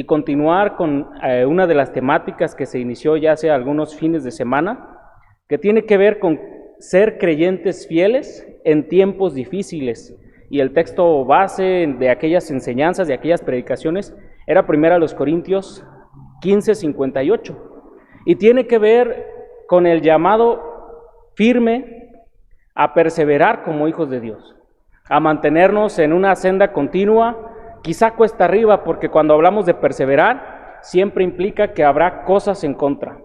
y continuar con una de las temáticas que se inició ya hace algunos fines de semana, que tiene que ver con ser creyentes fieles en tiempos difíciles. Y el texto base de aquellas enseñanzas, de aquellas predicaciones, era 1 Corintios 15:58. Y tiene que ver con el llamado firme a perseverar como hijos de Dios, a mantenernos en una senda continua, quizá cuesta arriba, porque cuando hablamos de perseverar, siempre implica que habrá cosas en contra,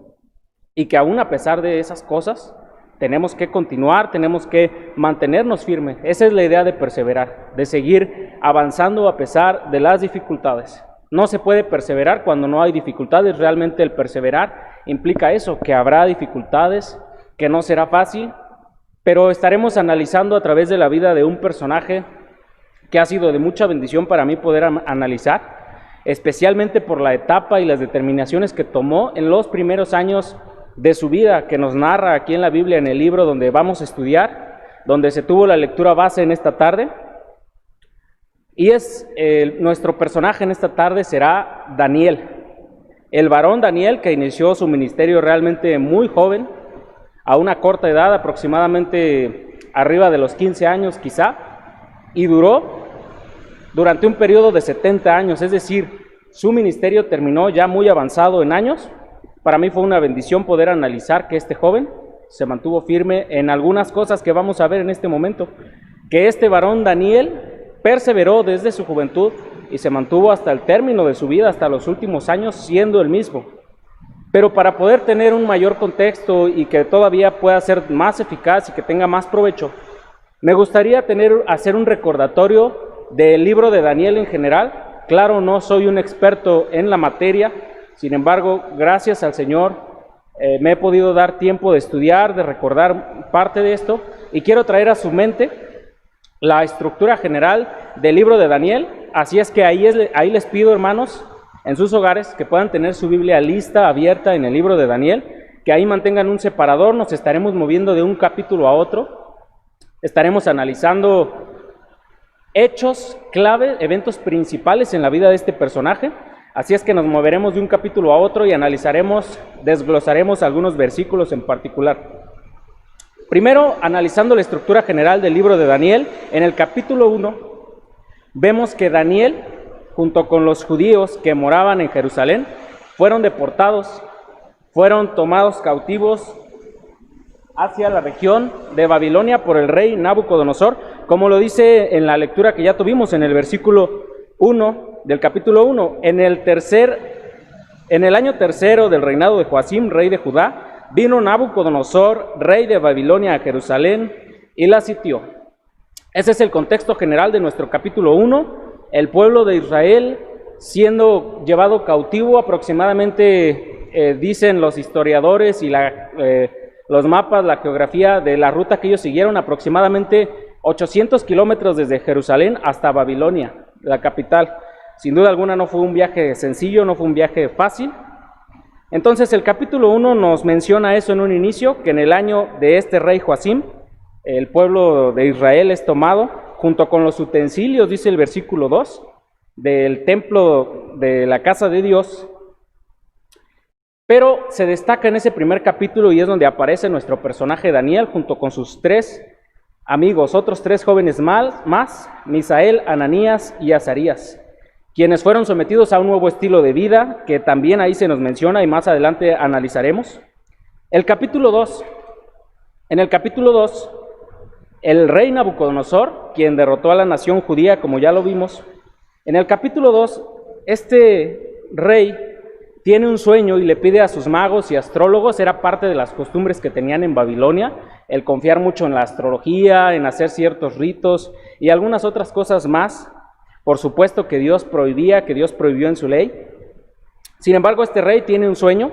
y que aún a pesar de esas cosas, tenemos que continuar, tenemos que mantenernos firmes. Esa es la idea de perseverar, de seguir avanzando a pesar de las dificultades. No se puede perseverar cuando no hay dificultades. Realmente el perseverar implica eso, que habrá dificultades, que no será fácil, pero estaremos analizando a través de la vida de un personaje que ha sido de mucha bendición para mí poder analizar, especialmente por la etapa y las determinaciones que tomó en los primeros años de su vida, que nos narra aquí en la Biblia, en el libro donde vamos a estudiar, donde se tuvo la lectura base en esta tarde. Y nuestro personaje en esta tarde será Daniel, el varón Daniel, que inició su ministerio realmente muy joven, a una corta edad, aproximadamente arriba de los 15 años quizá, y duró durante un periodo de 70 años, es decir, su ministerio terminó ya muy avanzado en años. Para mí fue una bendición poder analizar que este joven se mantuvo firme en algunas cosas que vamos a ver en este momento, que este varón Daniel perseveró desde su juventud y se mantuvo hasta el término de su vida, hasta los últimos años, siendo el mismo. Pero para poder tener un mayor contexto y que todavía pueda ser más eficaz y que tenga más provecho, me gustaría hacer un recordatorio del libro de Daniel en general. Claro, no soy un experto en la materia, sin embargo, gracias al Señor, me he podido dar tiempo de estudiar, de recordar parte de esto, y quiero traer a su mente la estructura general del libro de Daniel. Así es que ahí les pido, hermanos, en sus hogares, que puedan tener su Biblia lista, abierta en el libro de Daniel, que ahí mantengan un separador. Nos estaremos moviendo de un capítulo a otro, estaremos analizando hechos clave, eventos principales en la vida de este personaje. Así es que nos moveremos de un capítulo a otro y desglosaremos algunos versículos en particular. Primero, analizando la estructura general del libro de Daniel, en el capítulo 1, vemos que Daniel, junto con los judíos que moraban en Jerusalén, fueron deportados, fueron tomados cautivos hacia la región de Babilonia por el rey Nabucodonosor, como lo dice en la lectura que ya tuvimos en el versículo 1 del capítulo 1. En el año tercero del reinado de Joacim, rey de Judá, vino Nabucodonosor, rey de Babilonia, a Jerusalén y la sitió. Ese es el contexto general de nuestro capítulo 1. El pueblo de Israel siendo llevado cautivo aproximadamente, dicen los historiadores y los mapas, la geografía de la ruta que ellos siguieron, aproximadamente 800 kilómetros desde Jerusalén hasta Babilonia, la capital. Sin duda alguna no fue un viaje sencillo, no fue un viaje fácil. Entonces el capítulo 1 nos menciona eso en un inicio, que en el año de este rey Joacim, el pueblo de Israel es tomado, junto con los utensilios, dice el versículo 2, del templo de la casa de Dios. Pero se destaca en ese primer capítulo y es donde aparece nuestro personaje Daniel, junto con sus 3 amigos, otros 3 jóvenes más, Misael, Ananías y Azarías, quienes fueron sometidos a un nuevo estilo de vida, que también ahí se nos menciona y más adelante analizaremos. En el capítulo 2, el rey Nabucodonosor, quien derrotó a la nación judía, como ya lo vimos, en el capítulo 2, este rey tiene un sueño y le pide a sus magos y astrólogos, era parte de las costumbres que tenían en Babilonia, el confiar mucho en la astrología, en hacer ciertos ritos y algunas otras cosas más, por supuesto que Dios prohibió en su ley. Sin embargo, este rey tiene un sueño,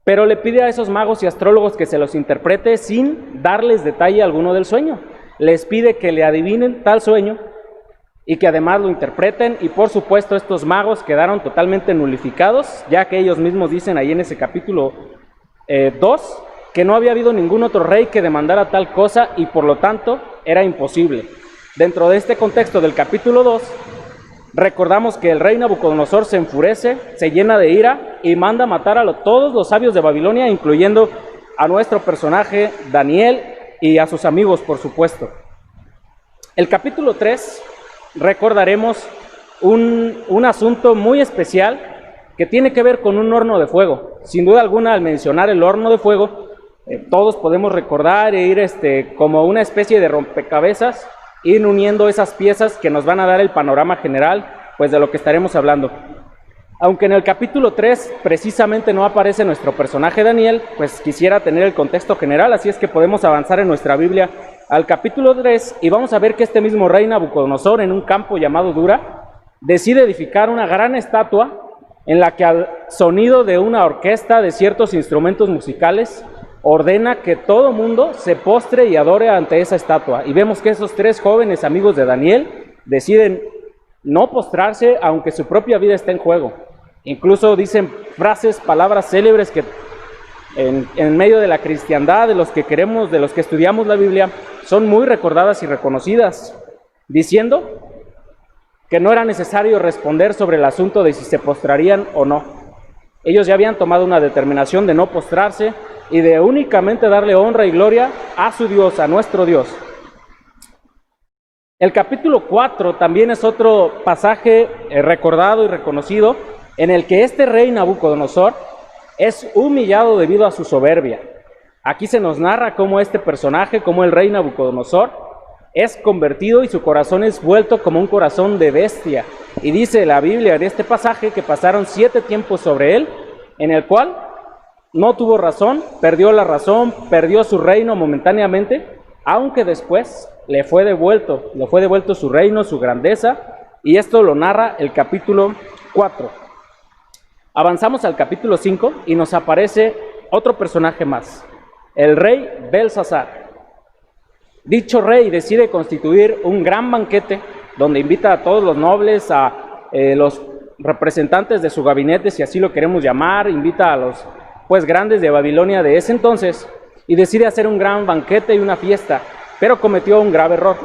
pero le pide a esos magos y astrólogos que se los interprete sin darles detalle alguno del sueño. Les pide que le adivinen tal sueño y que además lo interpreten, y por supuesto estos magos quedaron totalmente nulificados, ya que ellos mismos dicen ahí en ese capítulo 2 que no había habido ningún otro rey que demandara tal cosa y por lo tanto era imposible. Dentro de este contexto del capítulo 2, recordamos que el rey Nabucodonosor se enfurece, se llena de ira y manda matar a todos los sabios de Babilonia, incluyendo a nuestro personaje Daniel y a sus amigos, por supuesto. El capítulo 3 recordaremos un asunto muy especial que tiene que ver con un horno de fuego. Sin duda alguna, al mencionar el horno de fuego, todos podemos recordar e ir como una especie de rompecabezas, ir uniendo esas piezas que nos van a dar el panorama general, pues de lo que estaremos hablando. Aunque en el capítulo 3 precisamente no aparece nuestro personaje Daniel, pues quisiera tener el contexto general, así es que podemos avanzar en nuestra Biblia al capítulo 3 y vamos a ver que este mismo rey Nabucodonosor, en un campo llamado Dura, decide edificar una gran estatua en la que al sonido de una orquesta de ciertos instrumentos musicales ordena que todo mundo se postre y adore ante esa estatua. Y vemos que esos tres jóvenes amigos de Daniel deciden no postrarse aunque su propia vida está en juego. Incluso dicen frases, palabras célebres que en medio de la cristiandad, de los que queremos, de los que estudiamos la Biblia, son muy recordadas y reconocidas, diciendo que no era necesario responder sobre el asunto de si se postrarían o no. Ellos ya habían tomado una determinación de no postrarse y de únicamente darle honra y gloria a su Dios, a nuestro Dios. El capítulo 4 también es otro pasaje recordado y reconocido en el que este rey Nabucodonosor es humillado debido a su soberbia. Aquí se nos narra cómo este personaje, como el rey Nabucodonosor, es convertido y su corazón es vuelto como un corazón de bestia. Y dice la Biblia en este pasaje que pasaron 7 tiempos sobre él, en el cual no tuvo razón, perdió su reino momentáneamente, aunque después le fue devuelto su reino, su grandeza, y esto lo narra el capítulo 4. Avanzamos al capítulo 5 y nos aparece otro personaje más, el rey Belsasar. Dicho rey decide constituir un gran banquete donde invita a todos los nobles, a los representantes de su gabinete, si así lo queremos llamar, invita a los grandes de Babilonia de ese entonces y decide hacer un gran banquete y una fiesta, pero cometió un grave error.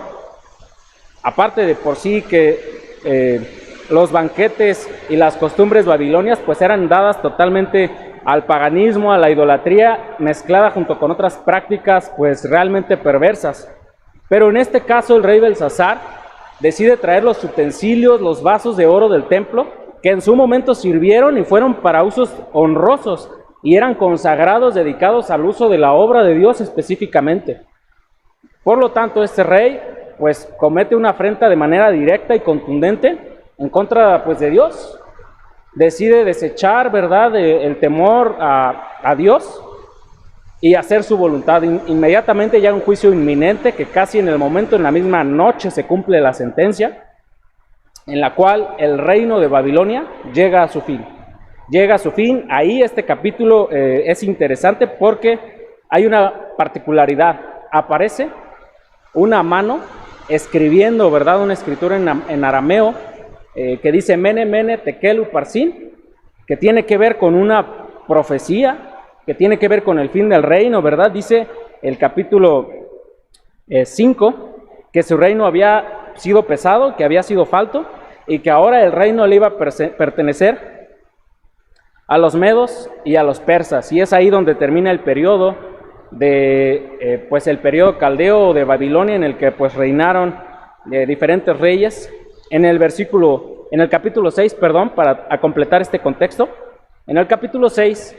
Aparte de por sí que los banquetes y las costumbres babilonias pues eran dadas totalmente al paganismo, a la idolatría, mezclada junto con otras prácticas pues realmente perversas. Pero en este caso el rey Belsasar decide traer los utensilios, los vasos de oro del templo, que en su momento sirvieron y fueron para usos honrosos, y eran consagrados, dedicados al uso de la obra de Dios específicamente. Por lo tanto, este rey pues comete una afrenta de manera directa y contundente en contra pues de Dios. Decide desechar, ¿verdad?, el temor a Dios y hacer su voluntad. Inmediatamente ya un juicio inminente que casi en el momento, en la misma noche, se cumple la sentencia, en la cual el reino de Babilonia llega a su fin. Ahí este capítulo es interesante porque hay una particularidad. Aparece una mano escribiendo, ¿verdad?, una escritura en arameo que dice Mene, Mene, Tekel, Uparsin, que tiene que ver con una profecía, que tiene que ver con el fin del reino, ¿verdad? Dice el capítulo 5 que su reino había sido pesado, que había sido falto, y que ahora el reino le iba a pertenecer a los medos y a los persas, y es ahí donde termina el periodo de el periodo caldeo de Babilonia, en el que pues reinaron diferentes reyes. En el capítulo 6, para completar este contexto, en el capítulo 6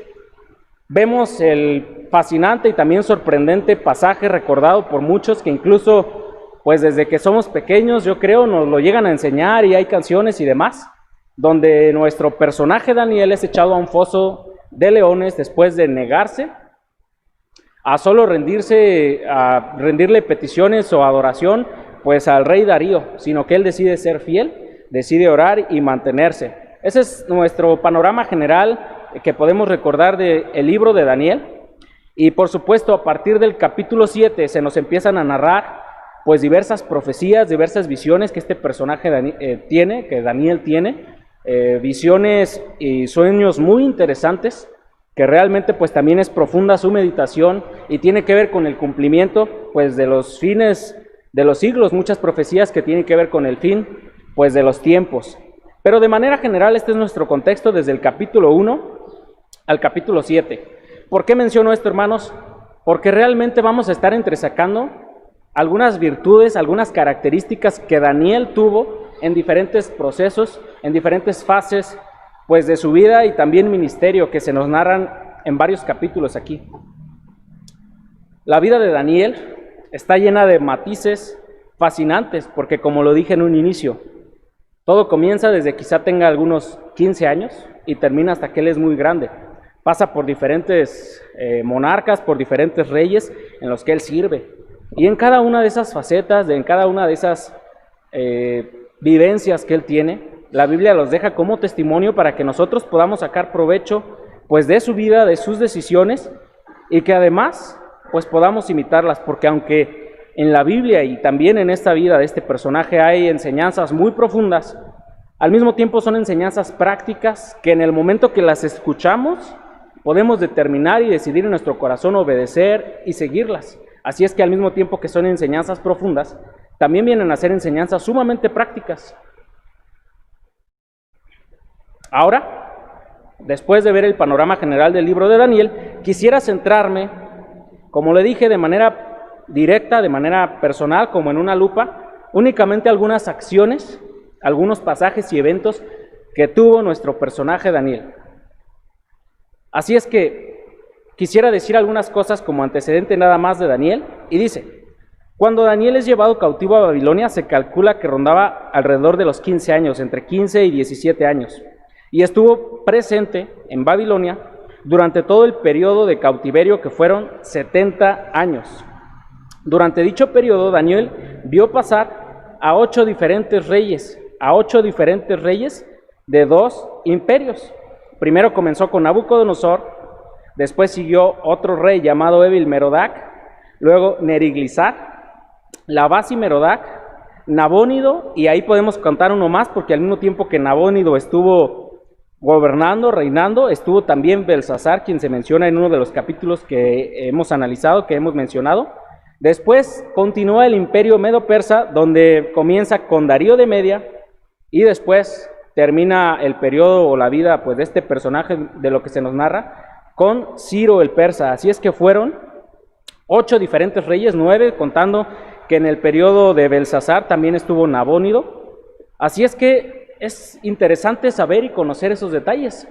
vemos el fascinante y también sorprendente pasaje recordado por muchos, que incluso pues desde que somos pequeños, yo creo, nos lo llegan a enseñar, y hay canciones y demás, donde nuestro personaje Daniel es echado a un foso de leones después de negarse a solo rendirle peticiones o adoración pues al rey Darío, sino que él decide ser fiel, decide orar y mantenerse. Ese es nuestro panorama general que podemos recordar del libro de Daniel. Y por supuesto, a partir del capítulo 7 se nos empiezan a narrar pues diversas profecías, diversas visiones que este personaje que Daniel tiene, visiones y sueños muy interesantes, que realmente pues también es profunda su meditación y tiene que ver con el cumplimiento pues de los fines de los siglos, muchas profecías que tienen que ver con el fin pues de los tiempos. Pero de manera general este es nuestro contexto desde el capítulo 1 al capítulo 7. ¿Por qué menciono esto, hermanos? Porque realmente vamos a estar entresacando algunas virtudes, algunas características que Daniel tuvo en diferentes procesos, en diferentes fases, pues de su vida y también ministerio que se nos narran en varios capítulos aquí. La vida de Daniel está llena de matices fascinantes, porque como lo dije en un inicio, todo comienza desde quizá tenga algunos 15 años y termina hasta que él es muy grande. Pasa por diferentes monarcas, por diferentes reyes en los que él sirve. Y en cada una de esas facetas, en cada una de esas vivencias que él tiene, la Biblia los deja como testimonio para que nosotros podamos sacar provecho pues de su vida, de sus decisiones, y que además pues podamos imitarlas, porque aunque en la Biblia y también en esta vida de este personaje hay enseñanzas muy profundas, al mismo tiempo son enseñanzas prácticas que en el momento que las escuchamos podemos determinar y decidir en nuestro corazón obedecer y seguirlas. Así es que al mismo tiempo que son enseñanzas profundas, también vienen a ser enseñanzas sumamente prácticas. Ahora, después de ver el panorama general del libro de Daniel, quisiera centrarme, como le dije, de manera directa, de manera personal, como en una lupa, únicamente algunas acciones, algunos pasajes y eventos que tuvo nuestro personaje Daniel. Así es que quisiera decir algunas cosas como antecedente nada más de Daniel, y dice: cuando Daniel es llevado cautivo a Babilonia, se calcula que rondaba alrededor de los 15 años, entre 15 y 17 años, y estuvo presente en Babilonia durante todo el periodo de cautiverio, que fueron 70 años. Durante dicho periodo, Daniel vio pasar a 8 diferentes reyes de 2 imperios. Primero comenzó con Nabucodonosor, después siguió otro rey llamado Evil-Merodach, luego Neriglissar, Labasi-Merodach, Nabónido, y ahí podemos contar uno más, porque al mismo tiempo que Nabónido estuvo gobernando, reinando, estuvo también Belsasar, quien se menciona en uno de los capítulos que hemos analizado, que hemos mencionado. Después continúa el imperio medo-persa, donde comienza con Darío de Media, y después termina el periodo o la vida pues de este personaje de lo que se nos narra con Ciro el persa. Así es que fueron 8 diferentes reyes, 9 contando que en el periodo de Belsasar también estuvo Nabónido. Así es que es interesante saber y conocer esos detalles,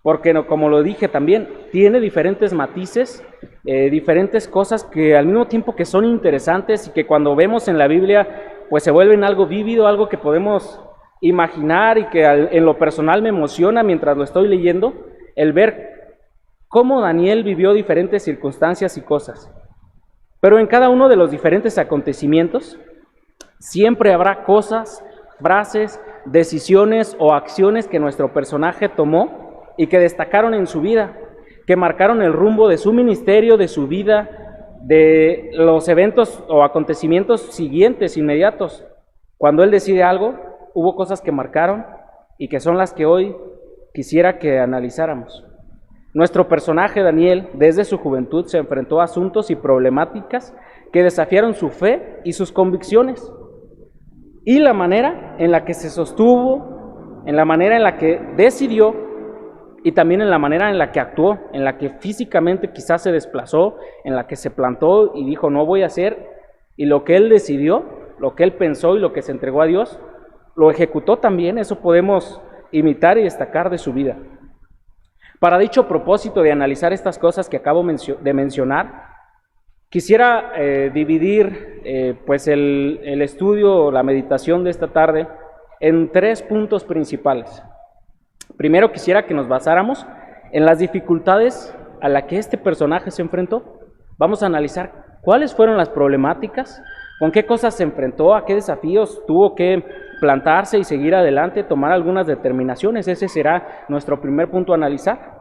porque como lo dije también, tiene diferentes matices, diferentes cosas que al mismo tiempo que son interesantes y que cuando vemos en la Biblia pues se vuelven algo vívido, algo que podemos imaginar, y que en lo personal me emociona mientras lo estoy leyendo, el ver cómo Daniel vivió diferentes circunstancias y cosas. Pero en cada uno de los diferentes acontecimientos siempre habrá cosas, frases, decisiones o acciones que nuestro personaje tomó y que destacaron en su vida, que marcaron el rumbo de su ministerio, de su vida, de los eventos o acontecimientos siguientes, inmediatos. Cuando él decide algo, hubo cosas que marcaron y que son las que hoy quisiera que analizáramos. Nuestro personaje Daniel, desde su juventud, se enfrentó a asuntos y problemáticas que desafiaron su fe y sus convicciones, y la manera en la que se sostuvo, en la manera en la que decidió, y también en la manera en la que actuó, en la que físicamente quizás se desplazó, en la que se plantó y dijo no voy a hacer, y lo que él decidió, lo que él pensó y lo que se entregó a Dios, lo ejecutó también. Eso podemos imitar y destacar de su vida. Para dicho propósito de analizar estas cosas que acabo de mencionar, quisiera dividir pues el estudio o la meditación de esta tarde en 3 puntos principales. Primero, quisiera que nos basáramos en las dificultades a las que este personaje se enfrentó. Vamos a analizar cuáles fueron las problemáticas, con qué cosas se enfrentó, a qué desafíos tuvo que plantarse y seguir adelante, tomar algunas determinaciones. Ese será nuestro primer punto a analizar.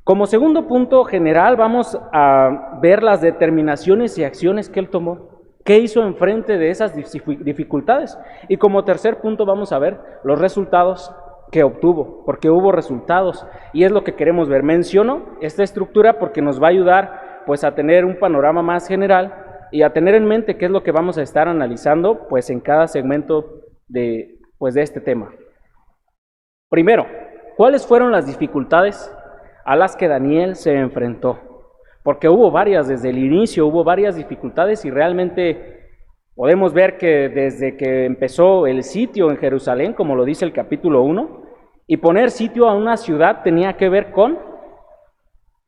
Como segundo punto general, vamos a ver las determinaciones y acciones que él tomó, qué hizo enfrente de esas dificultades. Y como tercer punto vamos a ver los resultados que obtuvo, porque hubo resultados, y es lo que queremos ver. Menciono esta estructura porque nos va a ayudar pues a tener un panorama más general y a tener en mente qué es lo que vamos a estar analizando pues en cada segmento pues de este tema. Primero, ¿cuáles fueron las dificultades a las que Daniel se enfrentó? Porque hubo varias, desde el inicio hubo varias dificultades y realmente podemos ver que desde que empezó el sitio en Jerusalén, como lo dice el capítulo 1, y poner sitio a una ciudad tenía que ver con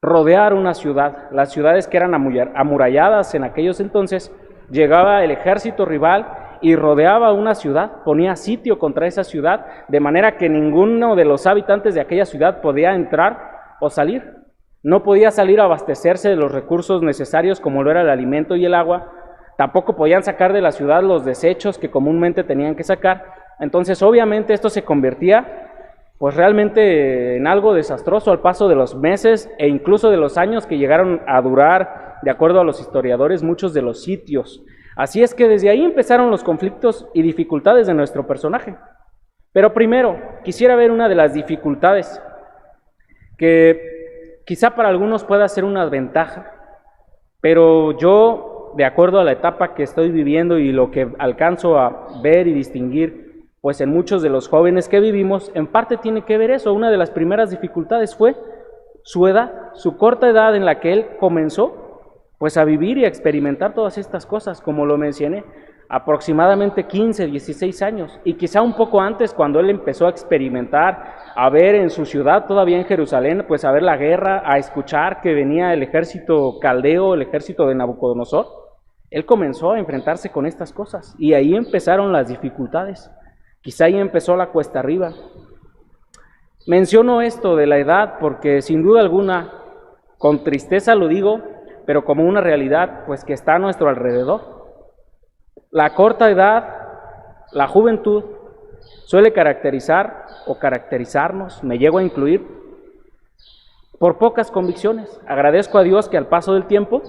rodear una ciudad. Las ciudades que eran amuralladas en aquellos entonces, llegaba el ejército rival y rodeaba una ciudad, ponía sitio contra esa ciudad, de manera que ninguno de los habitantes de aquella ciudad podía entrar o salir. No podía salir a abastecerse de los recursos necesarios como lo era el alimento y el agua. Tampoco podían sacar de la ciudad los desechos que comúnmente tenían que sacar. Entonces, obviamente, esto se convertía pues realmente en algo desastroso al paso de los meses e incluso de los años que llegaron a durar, de acuerdo a los historiadores, muchos de los sitios. Así es que desde ahí empezaron los conflictos y dificultades de nuestro personaje. Pero primero, quisiera ver una de las dificultades que quizá para algunos pueda ser una ventaja, pero yo, de acuerdo a la etapa que estoy viviendo y lo que alcanzo a ver y distinguir, pues en muchos de los jóvenes que vivimos, en parte tiene que ver eso. Una de las primeras dificultades fue su edad, su corta edad en la que él comenzó pues a vivir y a experimentar todas estas cosas, como lo mencioné, aproximadamente 15, 16 años, y quizá un poco antes cuando él empezó a experimentar, a ver en su ciudad, todavía en Jerusalén, pues a ver la guerra, a escuchar que venía el ejército caldeo, el ejército de Nabucodonosor. Él comenzó a enfrentarse con estas cosas, y ahí empezaron las dificultades. Quizá ahí empezó la cuesta arriba. Menciono esto de la edad porque sin duda alguna, con tristeza lo digo, pero como una realidad pues que está a nuestro alrededor. La corta edad, la juventud, suele caracterizar o caracterizarnos, me llego a incluir, por pocas convicciones. Agradezco a Dios que al paso del tiempo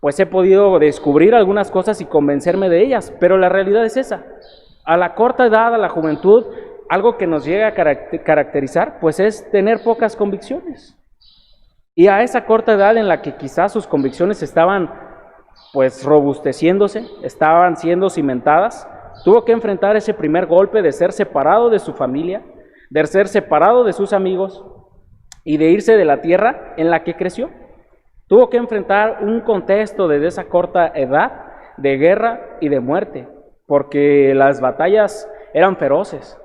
pues he podido descubrir algunas cosas y convencerme de ellas, pero la realidad es esa. A la corta edad, a la juventud, algo que nos llega a caracterizar, pues es tener pocas convicciones. Y a esa corta edad en la que quizás sus convicciones estaban pues robusteciéndose, estaban siendo cimentadas, tuvo que enfrentar ese primer golpe de ser separado de su familia, de ser separado de sus amigos y de irse de la tierra en la que creció. Tuvo que enfrentar un contexto desde esa corta edad de guerra y de muerte, porque las batallas eran feroces,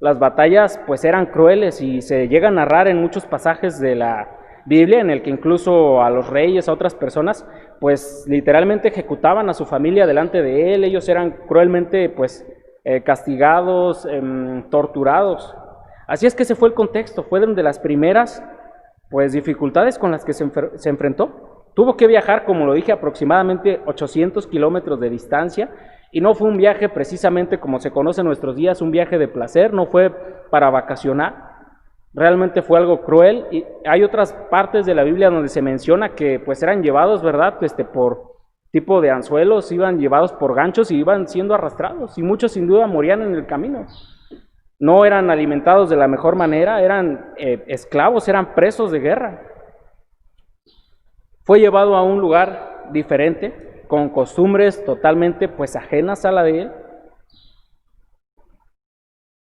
las batallas pues eran crueles y se llega a narrar en muchos pasajes de la Biblia en el que incluso a los reyes, a otras personas, pues literalmente ejecutaban a su familia delante de él. Ellos eran cruelmente pues castigados, torturados. Así es que ese fue el contexto, fue de las primeras pues dificultades con las que se enfrentó. Tuvo que viajar, como lo dije, aproximadamente 800 kilómetros de distancia, y no fue un viaje precisamente como se conoce en nuestros días, un viaje de placer, no fue para vacacionar, realmente fue algo cruel. Y hay otras partes de la Biblia donde se menciona que pues eran llevados, ¿verdad?, por tipo de anzuelos, iban llevados por ganchos y iban siendo arrastrados, y muchos sin duda morían en el camino. No eran alimentados de la mejor manera, eran esclavos, eran presos de guerra. Fue llevado a un lugar diferente, con costumbres totalmente pues ajenas a la de él.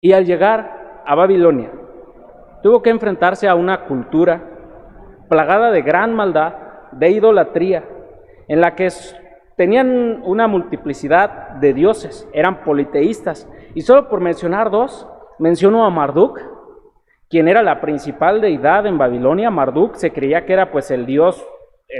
Y al llegar a Babilonia, tuvo que enfrentarse a una cultura plagada de gran maldad, de idolatría, en la que tenían una multiplicidad de dioses, eran politeístas. Y solo por mencionar dos, menciono a Marduk, quien era la principal deidad en Babilonia. Marduk se creía que era pues el dios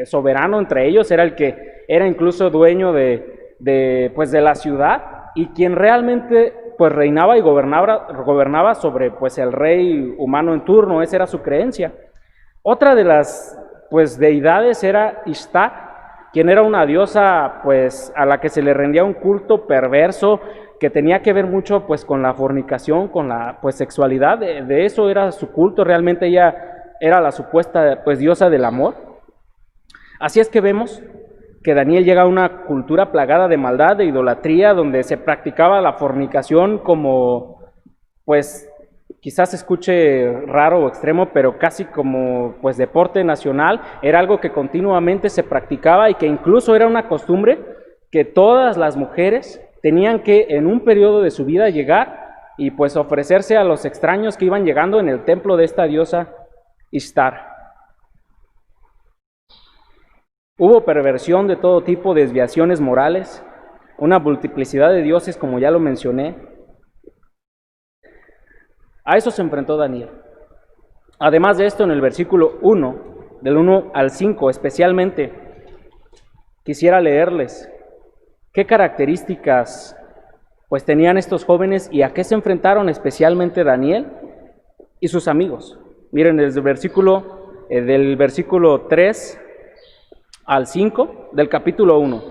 soberano entre ellos, era el que era incluso dueño de la ciudad, y quien realmente pues reinaba y gobernaba sobre pues el rey humano en turno. Esa era su creencia. Otra de las pues deidades era Ishtar, quien era una diosa pues a la que se le rendía un culto perverso que tenía que ver mucho pues con la fornicación, con la pues sexualidad. De eso era su culto. Realmente ella era la supuesta pues diosa del amor. Así es que vemos que Daniel llega a una cultura plagada de maldad, de idolatría, donde se practicaba la fornicación como, pues, quizás se escuche raro o extremo, pero casi como, pues, deporte nacional. Era algo que continuamente se practicaba y que incluso era una costumbre que todas las mujeres tenían que, en un periodo de su vida, llegar y pues ofrecerse a los extraños que iban llegando en el templo de esta diosa Ishtar. Hubo perversión de todo tipo, desviaciones morales, una multiplicidad de dioses, como ya lo mencioné. A eso se enfrentó Daniel. Además de esto, en el versículo 1, del 1 al 5 especialmente, quisiera leerles qué características pues tenían estos jóvenes y a qué se enfrentaron especialmente Daniel y sus amigos. Miren, desde del versículo 3 al 5 del capítulo 1,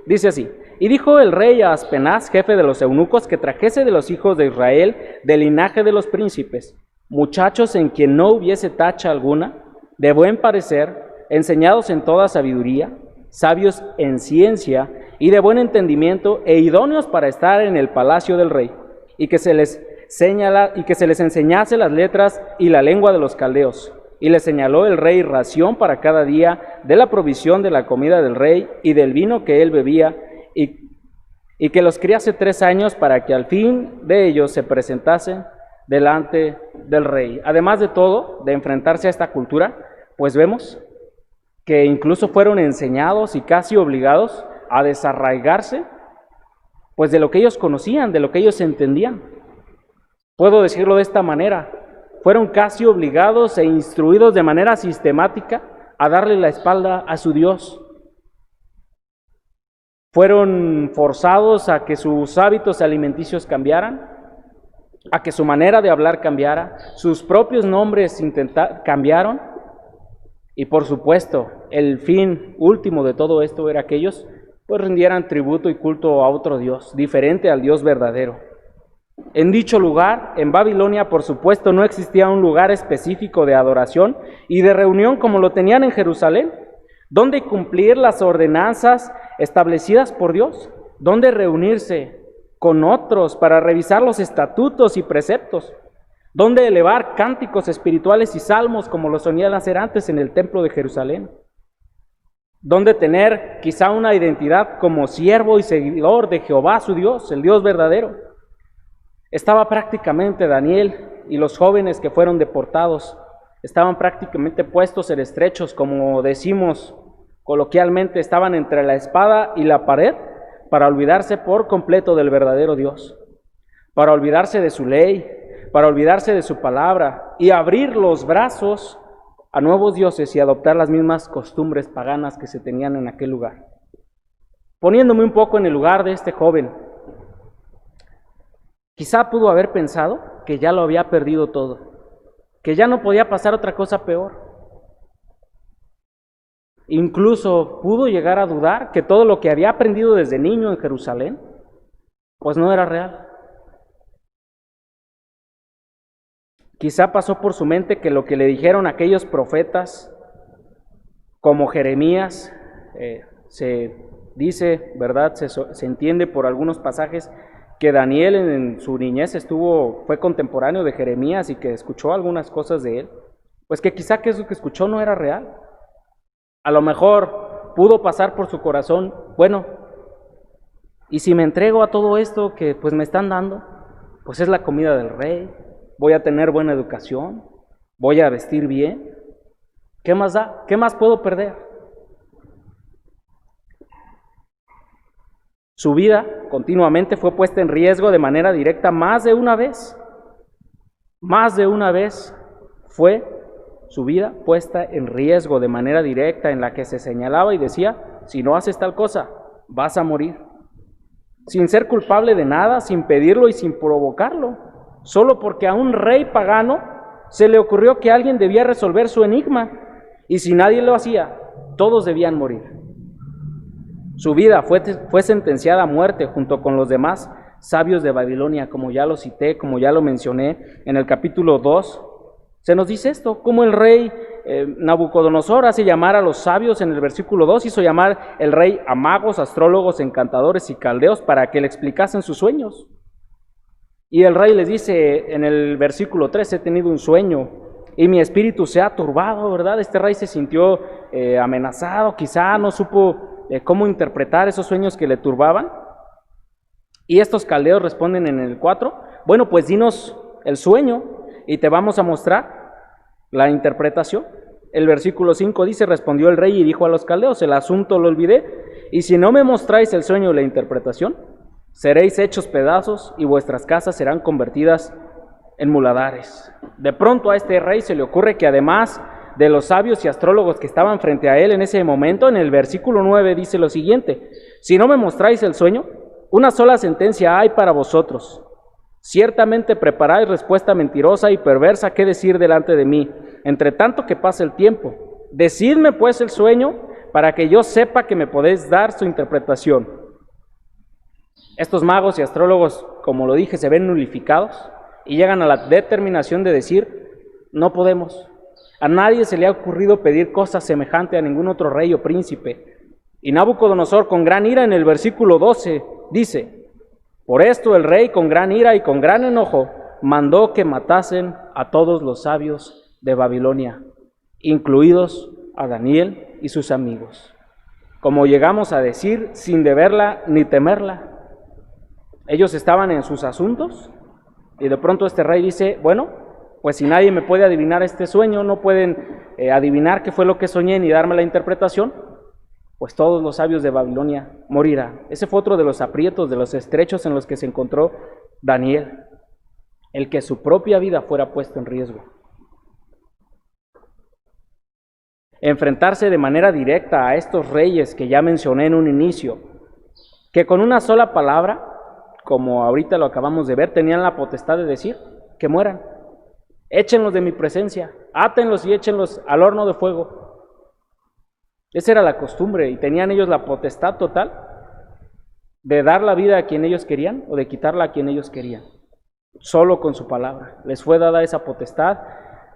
dice así: y dijo el rey a Aspenaz, jefe de los eunucos, que trajese de los hijos de Israel, del linaje de los príncipes, muchachos en quien no hubiese tacha alguna, de buen parecer, enseñados en toda sabiduría, sabios en ciencia y de buen entendimiento, e idóneos para estar en el palacio del rey, y que se les enseñase las letras y la lengua de los caldeos. Y le señaló el rey ración para cada día de la provisión de la comida del rey y del vino que él bebía, y que los criase 3 años para que al fin de ellos se presentasen delante del rey. Además de todo, de enfrentarse a esta cultura, pues vemos que incluso fueron enseñados y casi obligados a desarraigarse pues de lo que ellos conocían, de lo que ellos entendían. Puedo decirlo de esta manera: fueron casi obligados e instruidos de manera sistemática a darle la espalda a su Dios. Fueron forzados a que sus hábitos alimenticios cambiaran, a que su manera de hablar cambiara, sus propios nombres cambiaron, y por supuesto, el fin último de todo esto era que ellos pues rindieran tributo y culto a otro Dios, diferente al Dios verdadero. En dicho lugar, en Babilonia, por supuesto, no existía un lugar específico de adoración y de reunión como lo tenían en Jerusalén, donde cumplir las ordenanzas establecidas por Dios, donde reunirse con otros para revisar los estatutos y preceptos, donde elevar cánticos espirituales y salmos como lo solían hacer antes en el templo de Jerusalén, donde tener quizá una identidad como siervo y seguidor de Jehová su Dios, el Dios verdadero. Estaba prácticamente Daniel y los jóvenes que fueron deportados, estaban prácticamente puestos en estrechos, como decimos coloquialmente, estaban entre la espada y la pared para olvidarse por completo del verdadero Dios, para olvidarse de su ley, para olvidarse de su palabra y abrir los brazos a nuevos dioses y adoptar las mismas costumbres paganas que se tenían en aquel lugar. Poniéndome un poco en el lugar de este joven, quizá pudo haber pensado que ya lo había perdido todo, que ya no podía pasar otra cosa peor. Incluso pudo llegar a dudar que todo lo que había aprendido desde niño en Jerusalén, pues no era real. Quizá pasó por su mente que lo que le dijeron aquellos profetas, como Jeremías, se dice, ¿verdad? Se entiende por algunos pasajes que Daniel en su niñez fue contemporáneo de Jeremías y que escuchó algunas cosas de él, pues que quizá que eso que escuchó no era real. A lo mejor pudo pasar por su corazón, bueno, y si me entrego a todo esto que pues me están dando, pues es la comida del rey, voy a tener buena educación, voy a vestir bien, ¿qué más da? ¿Qué más puedo perder? Su vida continuamente fue puesta en riesgo de manera directa más de una vez. Más de una vez fue su vida puesta en riesgo de manera directa, en la que se señalaba y decía: si no haces tal cosa, vas a morir. Sin ser culpable de nada, sin pedirlo y sin provocarlo, solo porque a un rey pagano se le ocurrió que alguien debía resolver su enigma, y si nadie lo hacía, todos debían morir. Su vida fue sentenciada a muerte junto con los demás sabios de Babilonia, como ya lo cité, como ya lo mencioné en el capítulo 2. Se nos dice esto, como el rey Nabucodonosor hace llamar a los sabios en el versículo 2, hizo llamar el rey a magos, astrólogos, encantadores y caldeos para que le explicasen sus sueños. Y el rey les dice en el versículo 3, he tenido un sueño y mi espíritu se ha turbado, ¿verdad? Este rey se sintió amenazado, quizá no supo cómo interpretar esos sueños que le turbaban. Y estos caldeos responden en el 4, Bueno, pues dinos el sueño y te vamos a mostrar la interpretación. El versículo 5 dice, respondió el rey y dijo a los caldeos, el asunto lo olvidé, y si no me mostráis el sueño y la interpretación, seréis hechos pedazos y vuestras casas serán convertidas en muladares. De pronto a este rey se le ocurre que además de los sabios y astrólogos que estaban frente a él en ese momento, en el versículo 9 dice lo siguiente, si no me mostráis el sueño, una sola sentencia hay para vosotros. Ciertamente preparáis respuesta mentirosa y perversa que decir delante de mí, entre tanto que pase el tiempo. Decidme pues el sueño para que yo sepa que me podéis dar su interpretación. Estos magos y astrólogos, como lo dije, se ven nulificados y llegan a la determinación de decir, no podemos. A nadie se le ha ocurrido pedir cosa semejante a ningún otro rey o príncipe. Y Nabucodonosor, con gran ira, en el versículo 12, dice, por esto el rey, con gran ira y con gran enojo, mandó que matasen a todos los sabios de Babilonia, incluidos a Daniel y sus amigos. Como llegamos a decir, sin deberla ni temerla. Ellos estaban en sus asuntos y de pronto este rey dice, bueno, pues si nadie me puede adivinar este sueño, no pueden adivinar qué fue lo que soñé ni darme la interpretación, pues todos los sabios de Babilonia morirán. Ese fue otro de los aprietos, de los estrechos en los que se encontró Daniel, el que su propia vida fuera puesta en riesgo. Enfrentarse de manera directa a estos reyes que ya mencioné en un inicio, que con una sola palabra, como ahorita lo acabamos de ver, tenían la potestad de decir que mueran. Échenlos de mi presencia, átenlos y échenlos al horno de fuego. Esa era la costumbre y tenían ellos la potestad total de dar la vida a quien ellos querían o de quitarla a quien ellos querían. Solo con su palabra. Les fue dada esa potestad.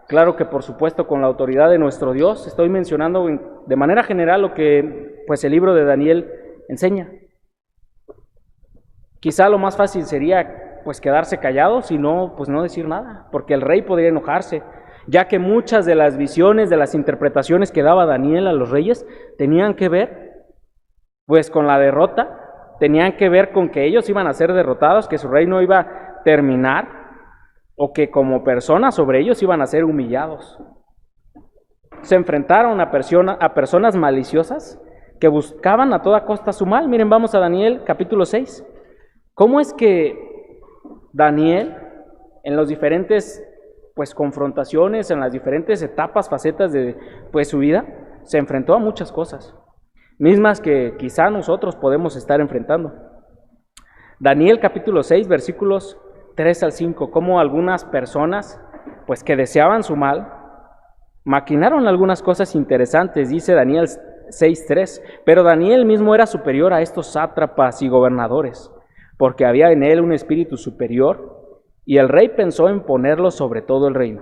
Claro que por supuesto con la autoridad de nuestro Dios. Estoy mencionando de manera general lo que pues el libro de Daniel enseña. Quizá lo más fácil sería pues quedarse callados y no, pues no decir nada, porque el rey podría enojarse, ya que muchas de las visiones, de las interpretaciones que daba Daniel a los reyes, tenían que ver pues con la derrota, tenían que ver con que ellos iban a ser derrotados, que su reino iba a terminar, o que como personas sobre ellos iban a ser humillados. Se enfrentaron a personas maliciosas que buscaban a toda costa su mal. Miren, vamos a Daniel capítulo 6. ¿Cómo es que Daniel, en los diferentes pues confrontaciones, en las diferentes etapas, facetas de pues su vida, se enfrentó a muchas cosas, mismas que quizá nosotros podemos estar enfrentando? Daniel capítulo 6, versículos 3 al 5, cómo algunas personas pues que deseaban su mal, maquinaron algunas cosas interesantes. Dice Daniel 6:3, pero Daniel mismo era superior a estos sátrapas y gobernadores, porque había en él un espíritu superior, y el rey pensó en ponerlo sobre todo el reino.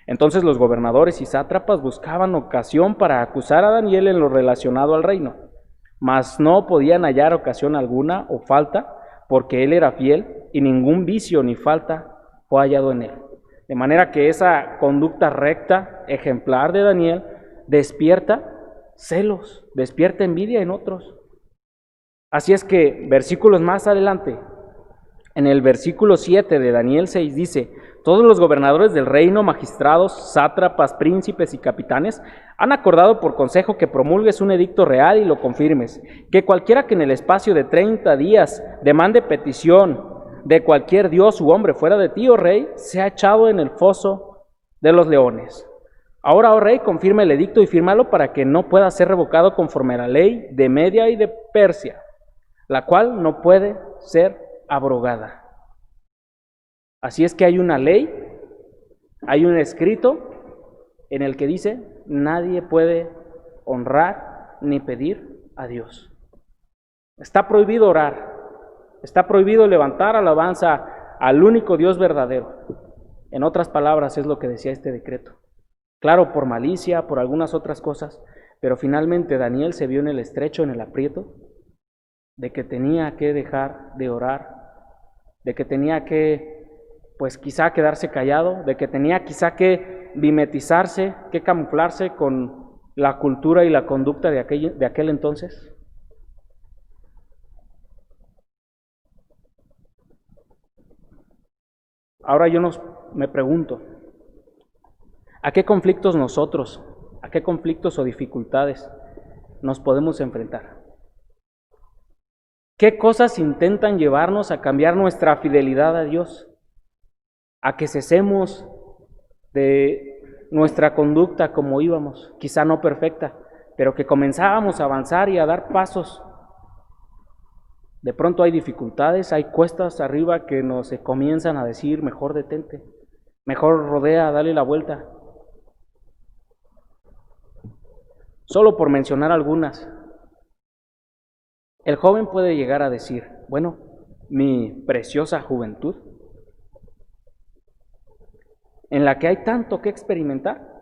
Entonces los gobernadores y sátrapas buscaban ocasión para acusar a Daniel en lo relacionado al reino, mas no podían hallar ocasión alguna o falta, porque él era fiel, y ningún vicio ni falta fue hallado en él. De manera que esa conducta recta, ejemplar de Daniel, despierta celos, despierta envidia en otros. Así es que versículos más adelante, en el versículo 7 de Daniel 6 dice, todos los gobernadores del reino, magistrados, sátrapas, príncipes y capitanes han acordado por consejo que promulgues un edicto real y lo confirmes, que cualquiera que en el espacio de 30 días demande petición de cualquier dios u hombre fuera de ti, oh rey, sea echado en el foso de los leones. Ahora, oh rey, confirma el edicto y fírmalo para que no pueda ser revocado conforme a la ley de Media y de Persia, la cual no puede ser abrogada. Así es que hay una ley, hay un escrito en el que dice, nadie puede honrar ni pedir a Dios. Está prohibido orar, está prohibido levantar alabanza al único Dios verdadero. En otras palabras, es lo que decía este decreto. Claro, por malicia, por algunas otras cosas, pero finalmente Daniel se vio en el estrecho, en el aprieto, de que tenía que dejar de orar, de que tenía que, pues quizá quedarse callado, de que tenía quizá que mimetizarse, que camuflarse con la cultura y la conducta de aquel entonces. Ahora me pregunto, ¿a qué conflictos a qué conflictos o dificultades nos podemos enfrentar? ¿Qué cosas intentan llevarnos a cambiar nuestra fidelidad a Dios? A que cesemos de nuestra conducta como íbamos, quizá no perfecta, pero que comenzábamos a avanzar y a dar pasos. De pronto hay dificultades, hay cuestas arriba que nos comienzan a decir, mejor detente, mejor rodea, dale la vuelta. Solo por mencionar algunas, el joven puede llegar a decir, bueno, mi preciosa juventud, en la que hay tanto que experimentar,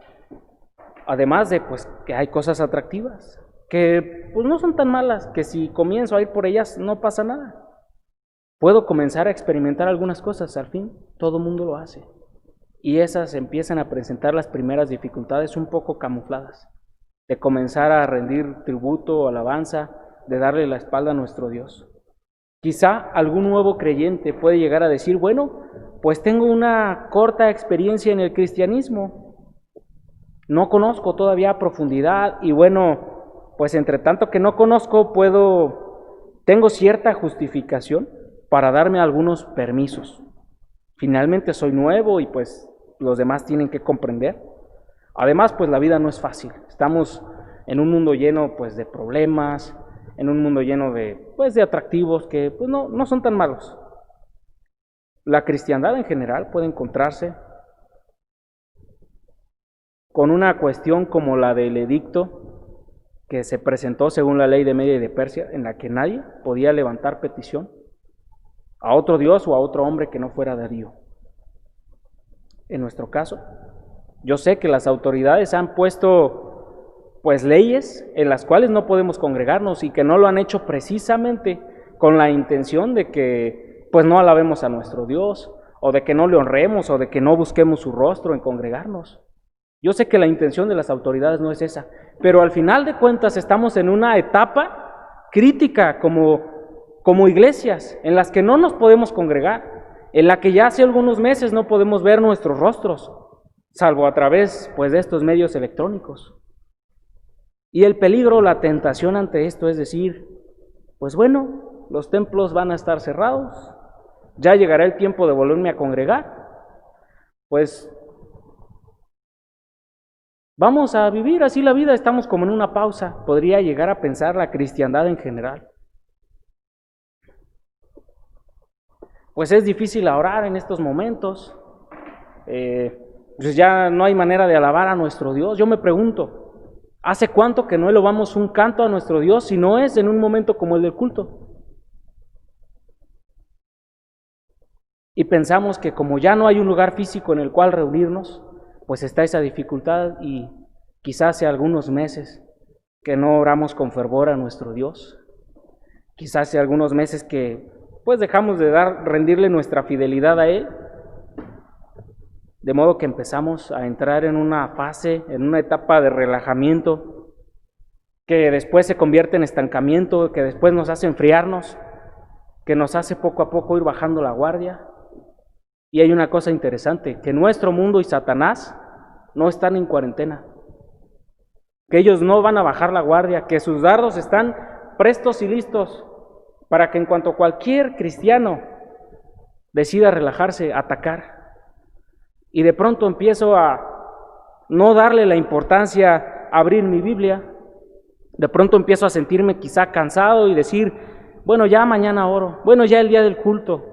además de pues que hay cosas atractivas, que pues no son tan malas, que si comienzo a ir por ellas no pasa nada. Puedo comenzar a experimentar algunas cosas, al fin todo mundo lo hace. Y esas empiezan a presentar las primeras dificultades un poco camufladas, de comenzar a rendir tributo o alabanza, de darle la espalda a nuestro Dios. Quizá algún nuevo creyente puede llegar a decir, bueno, pues tengo una corta experiencia en el cristianismo, no conozco todavía a profundidad y bueno, pues entre tanto que no conozco tengo cierta justificación para darme algunos permisos. Finalmente soy nuevo y pues los demás tienen que comprender. Además, pues la vida no es fácil, estamos en un mundo lleno pues de problemas, en un mundo lleno de atractivos que pues no son tan malos. La cristiandad en general puede encontrarse con una cuestión como la del edicto que se presentó según la ley de Media y de Persia, en la que nadie podía levantar petición a otro dios o a otro hombre que no fuera Darío. En nuestro caso, yo sé que las autoridades han puesto pues leyes en las cuales no podemos congregarnos y que no lo han hecho precisamente con la intención de que pues no alabemos a nuestro Dios o de que no le honremos o de que no busquemos su rostro en congregarnos. Yo sé que la intención de las autoridades no es esa, pero al final de cuentas estamos en una etapa crítica como iglesias en las que no nos podemos congregar, en la que ya hace algunos meses no podemos ver nuestros rostros, salvo a través pues de estos medios electrónicos. Y el peligro, la tentación ante esto es decir, pues bueno, los templos van a estar cerrados, ya llegará el tiempo de volverme a congregar, pues vamos a vivir así la vida, estamos como en una pausa, podría llegar a pensar la cristiandad en general. Pues es difícil orar en estos momentos, pues ya no hay manera de alabar a nuestro Dios. Yo me pregunto, ¿hace cuánto que no elevamos un canto a nuestro Dios si no es en un momento como el del culto? Y pensamos que como ya no hay un lugar físico en el cual reunirnos, pues está esa dificultad y quizás hace algunos meses que no oramos con fervor a nuestro Dios. Quizás hace algunos meses que pues dejamos de rendirle nuestra fidelidad a Él. De modo que empezamos a entrar en una fase, en una etapa de relajamiento, que después se convierte en estancamiento, que después nos hace enfriarnos, que nos hace poco a poco ir bajando la guardia. Y hay una cosa interesante, que nuestro mundo y Satanás no están en cuarentena, que ellos no van a bajar la guardia, que sus dardos están prestos y listos para que en cuanto cualquier cristiano decida relajarse, atacar. Y de pronto empiezo a no darle la importancia a abrir mi Biblia. De pronto empiezo a sentirme quizá cansado y decir, bueno, ya mañana oro, bueno, ya el día del culto.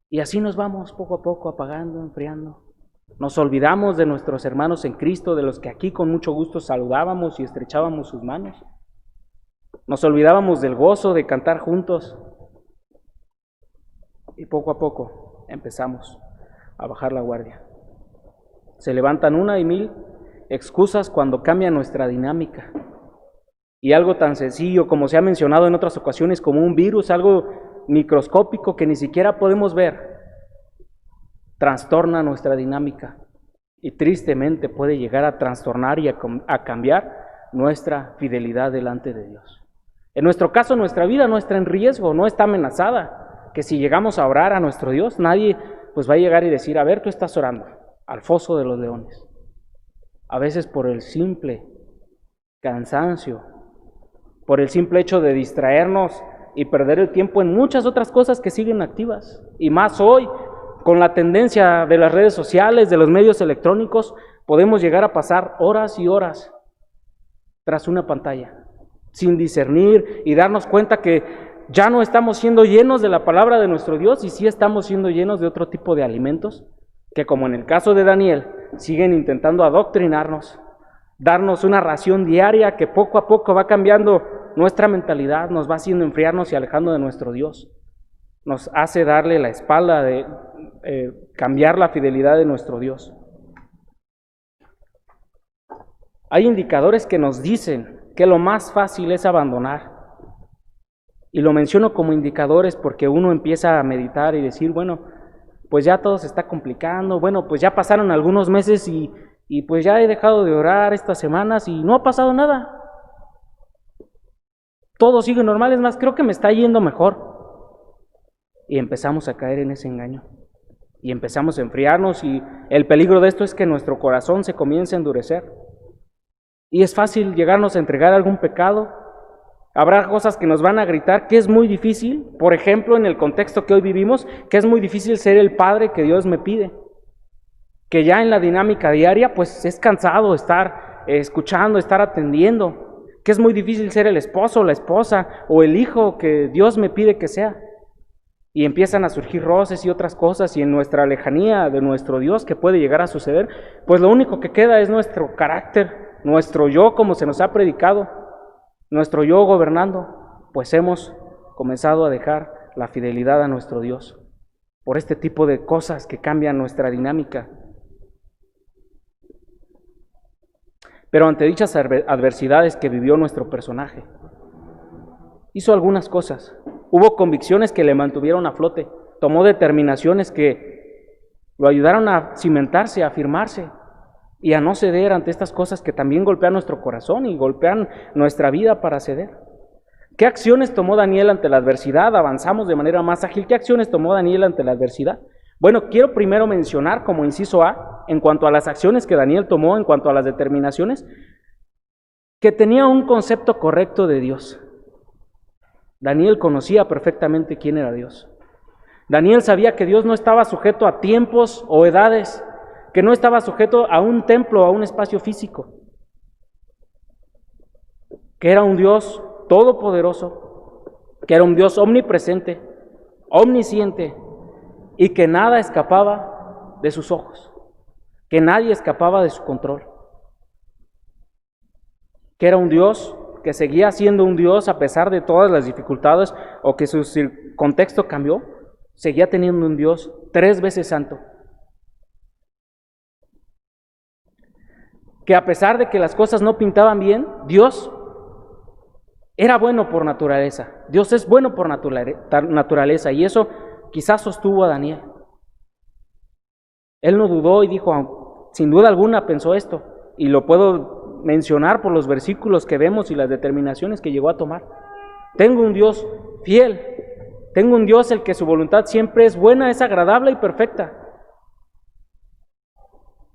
Y así nos vamos poco a poco apagando, enfriando. Nos olvidamos de nuestros hermanos en Cristo, de los que aquí con mucho gusto saludábamos y estrechábamos sus manos. Nos olvidábamos del gozo de cantar juntos. Y poco a poco empezamos a bajar la guardia. Se levantan una y mil excusas cuando cambia nuestra dinámica. Y algo tan sencillo como se ha mencionado en otras ocasiones como un virus, algo microscópico que ni siquiera podemos ver, trastorna nuestra dinámica y tristemente puede llegar a trastornar y a cambiar nuestra fidelidad delante de Dios. En nuestro caso, nuestra vida no está en riesgo, no está amenazada, que si llegamos a orar a nuestro Dios, nadie pues va a llegar y decir, a ver, tú estás orando al foso de los leones. A veces por el simple cansancio, por el simple hecho de distraernos y perder el tiempo en muchas otras cosas que siguen activas. Y más hoy, con la tendencia de las redes sociales, de los medios electrónicos, podemos llegar a pasar horas y horas tras una pantalla, sin discernir y darnos cuenta que ya no estamos siendo llenos de la palabra de nuestro Dios y sí estamos siendo llenos de otro tipo de alimentos que, como en el caso de Daniel, siguen intentando adoctrinarnos, darnos una ración diaria que poco a poco va cambiando nuestra mentalidad, nos va haciendo enfriarnos y alejando de nuestro Dios. Nos hace darle la espalda, de cambiar la fidelidad de nuestro Dios. Hay indicadores que nos dicen que lo más fácil es abandonar. Y lo menciono como indicadores porque uno empieza a meditar y decir, bueno, pues ya todo se está complicando, bueno, pues ya pasaron algunos meses y pues ya he dejado de orar estas semanas y no ha pasado nada. Todo sigue normal, es más, creo que me está yendo mejor. Y empezamos a caer en ese engaño. Y empezamos a enfriarnos y el peligro de esto es que nuestro corazón se comience a endurecer. Y es fácil llegarnos a entregar algún pecado. Habrá cosas que nos van a gritar que es muy difícil, por ejemplo, en el contexto que hoy vivimos, que es muy difícil ser el padre que Dios me pide. Que ya en la dinámica diaria, pues es cansado estar escuchando, estar atendiendo. Que es muy difícil ser el esposo, la esposa o el hijo que Dios me pide que sea. Y empiezan a surgir roces y otras cosas, y en nuestra lejanía de nuestro Dios que puede llegar a suceder, pues lo único que queda es nuestro carácter, nuestro yo como se nos ha predicado, nuestro yo gobernando, pues hemos comenzado a dejar la fidelidad a nuestro Dios por este tipo de cosas que cambian nuestra dinámica. Pero ante dichas adversidades que vivió nuestro personaje, hizo algunas cosas. Hubo convicciones que le mantuvieron a flote, tomó determinaciones que lo ayudaron a cimentarse, a afirmarse y a no ceder ante estas cosas que también golpean nuestro corazón y golpean nuestra vida para ceder. ¿Qué acciones tomó Daniel ante la adversidad? Avanzamos de manera más ágil. ¿Qué acciones tomó Daniel ante la adversidad? Bueno, quiero primero mencionar como inciso A, en cuanto a las acciones que Daniel tomó, en cuanto a las determinaciones, que tenía un concepto correcto de Dios. Daniel conocía perfectamente quién era Dios. Daniel sabía que Dios no estaba sujeto a tiempos o edades, que no estaba sujeto a un templo o a un espacio físico, que era un Dios todopoderoso, que era un Dios omnipresente, omnisciente, y que nada escapaba de sus ojos, que nadie escapaba de su control, que era un Dios que seguía siendo un Dios a pesar de todas las dificultades o que su contexto cambió, seguía teniendo un Dios 3 veces santo, que a pesar de que las cosas no pintaban bien, Dios era bueno por naturaleza. Dios es bueno por naturaleza y eso quizás sostuvo a Daniel. Él no dudó y dijo, sin duda alguna pensó esto, y lo puedo mencionar por los versículos que vemos y las determinaciones que llegó a tomar. Tengo un Dios fiel, tengo un Dios el que su voluntad siempre es buena, es agradable y perfecta.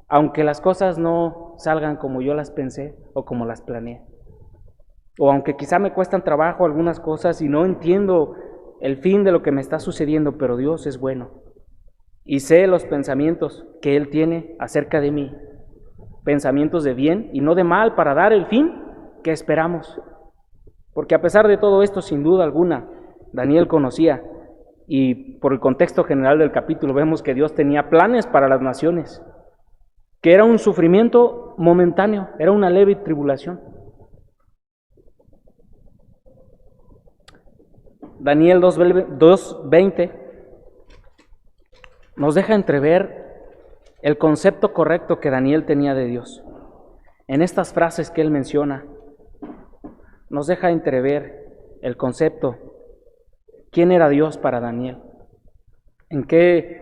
Aunque las cosas no salgan como yo las pensé o como las planeé. O aunque quizá me cuestan trabajo algunas cosas y no entiendo el fin de lo que me está sucediendo, pero Dios es bueno. Y sé los pensamientos que Él tiene acerca de mí. Pensamientos de bien y no de mal para dar el fin que esperamos. Porque a pesar de todo esto, sin duda alguna, Daniel conocía, y por el contexto general del capítulo vemos que Dios tenía planes para las naciones, que era un sufrimiento momentáneo, era una leve tribulación. Daniel 2:20 nos deja entrever el concepto correcto que Daniel tenía de Dios. En estas frases que él menciona, nos deja entrever el concepto, quién era Dios para Daniel, en qué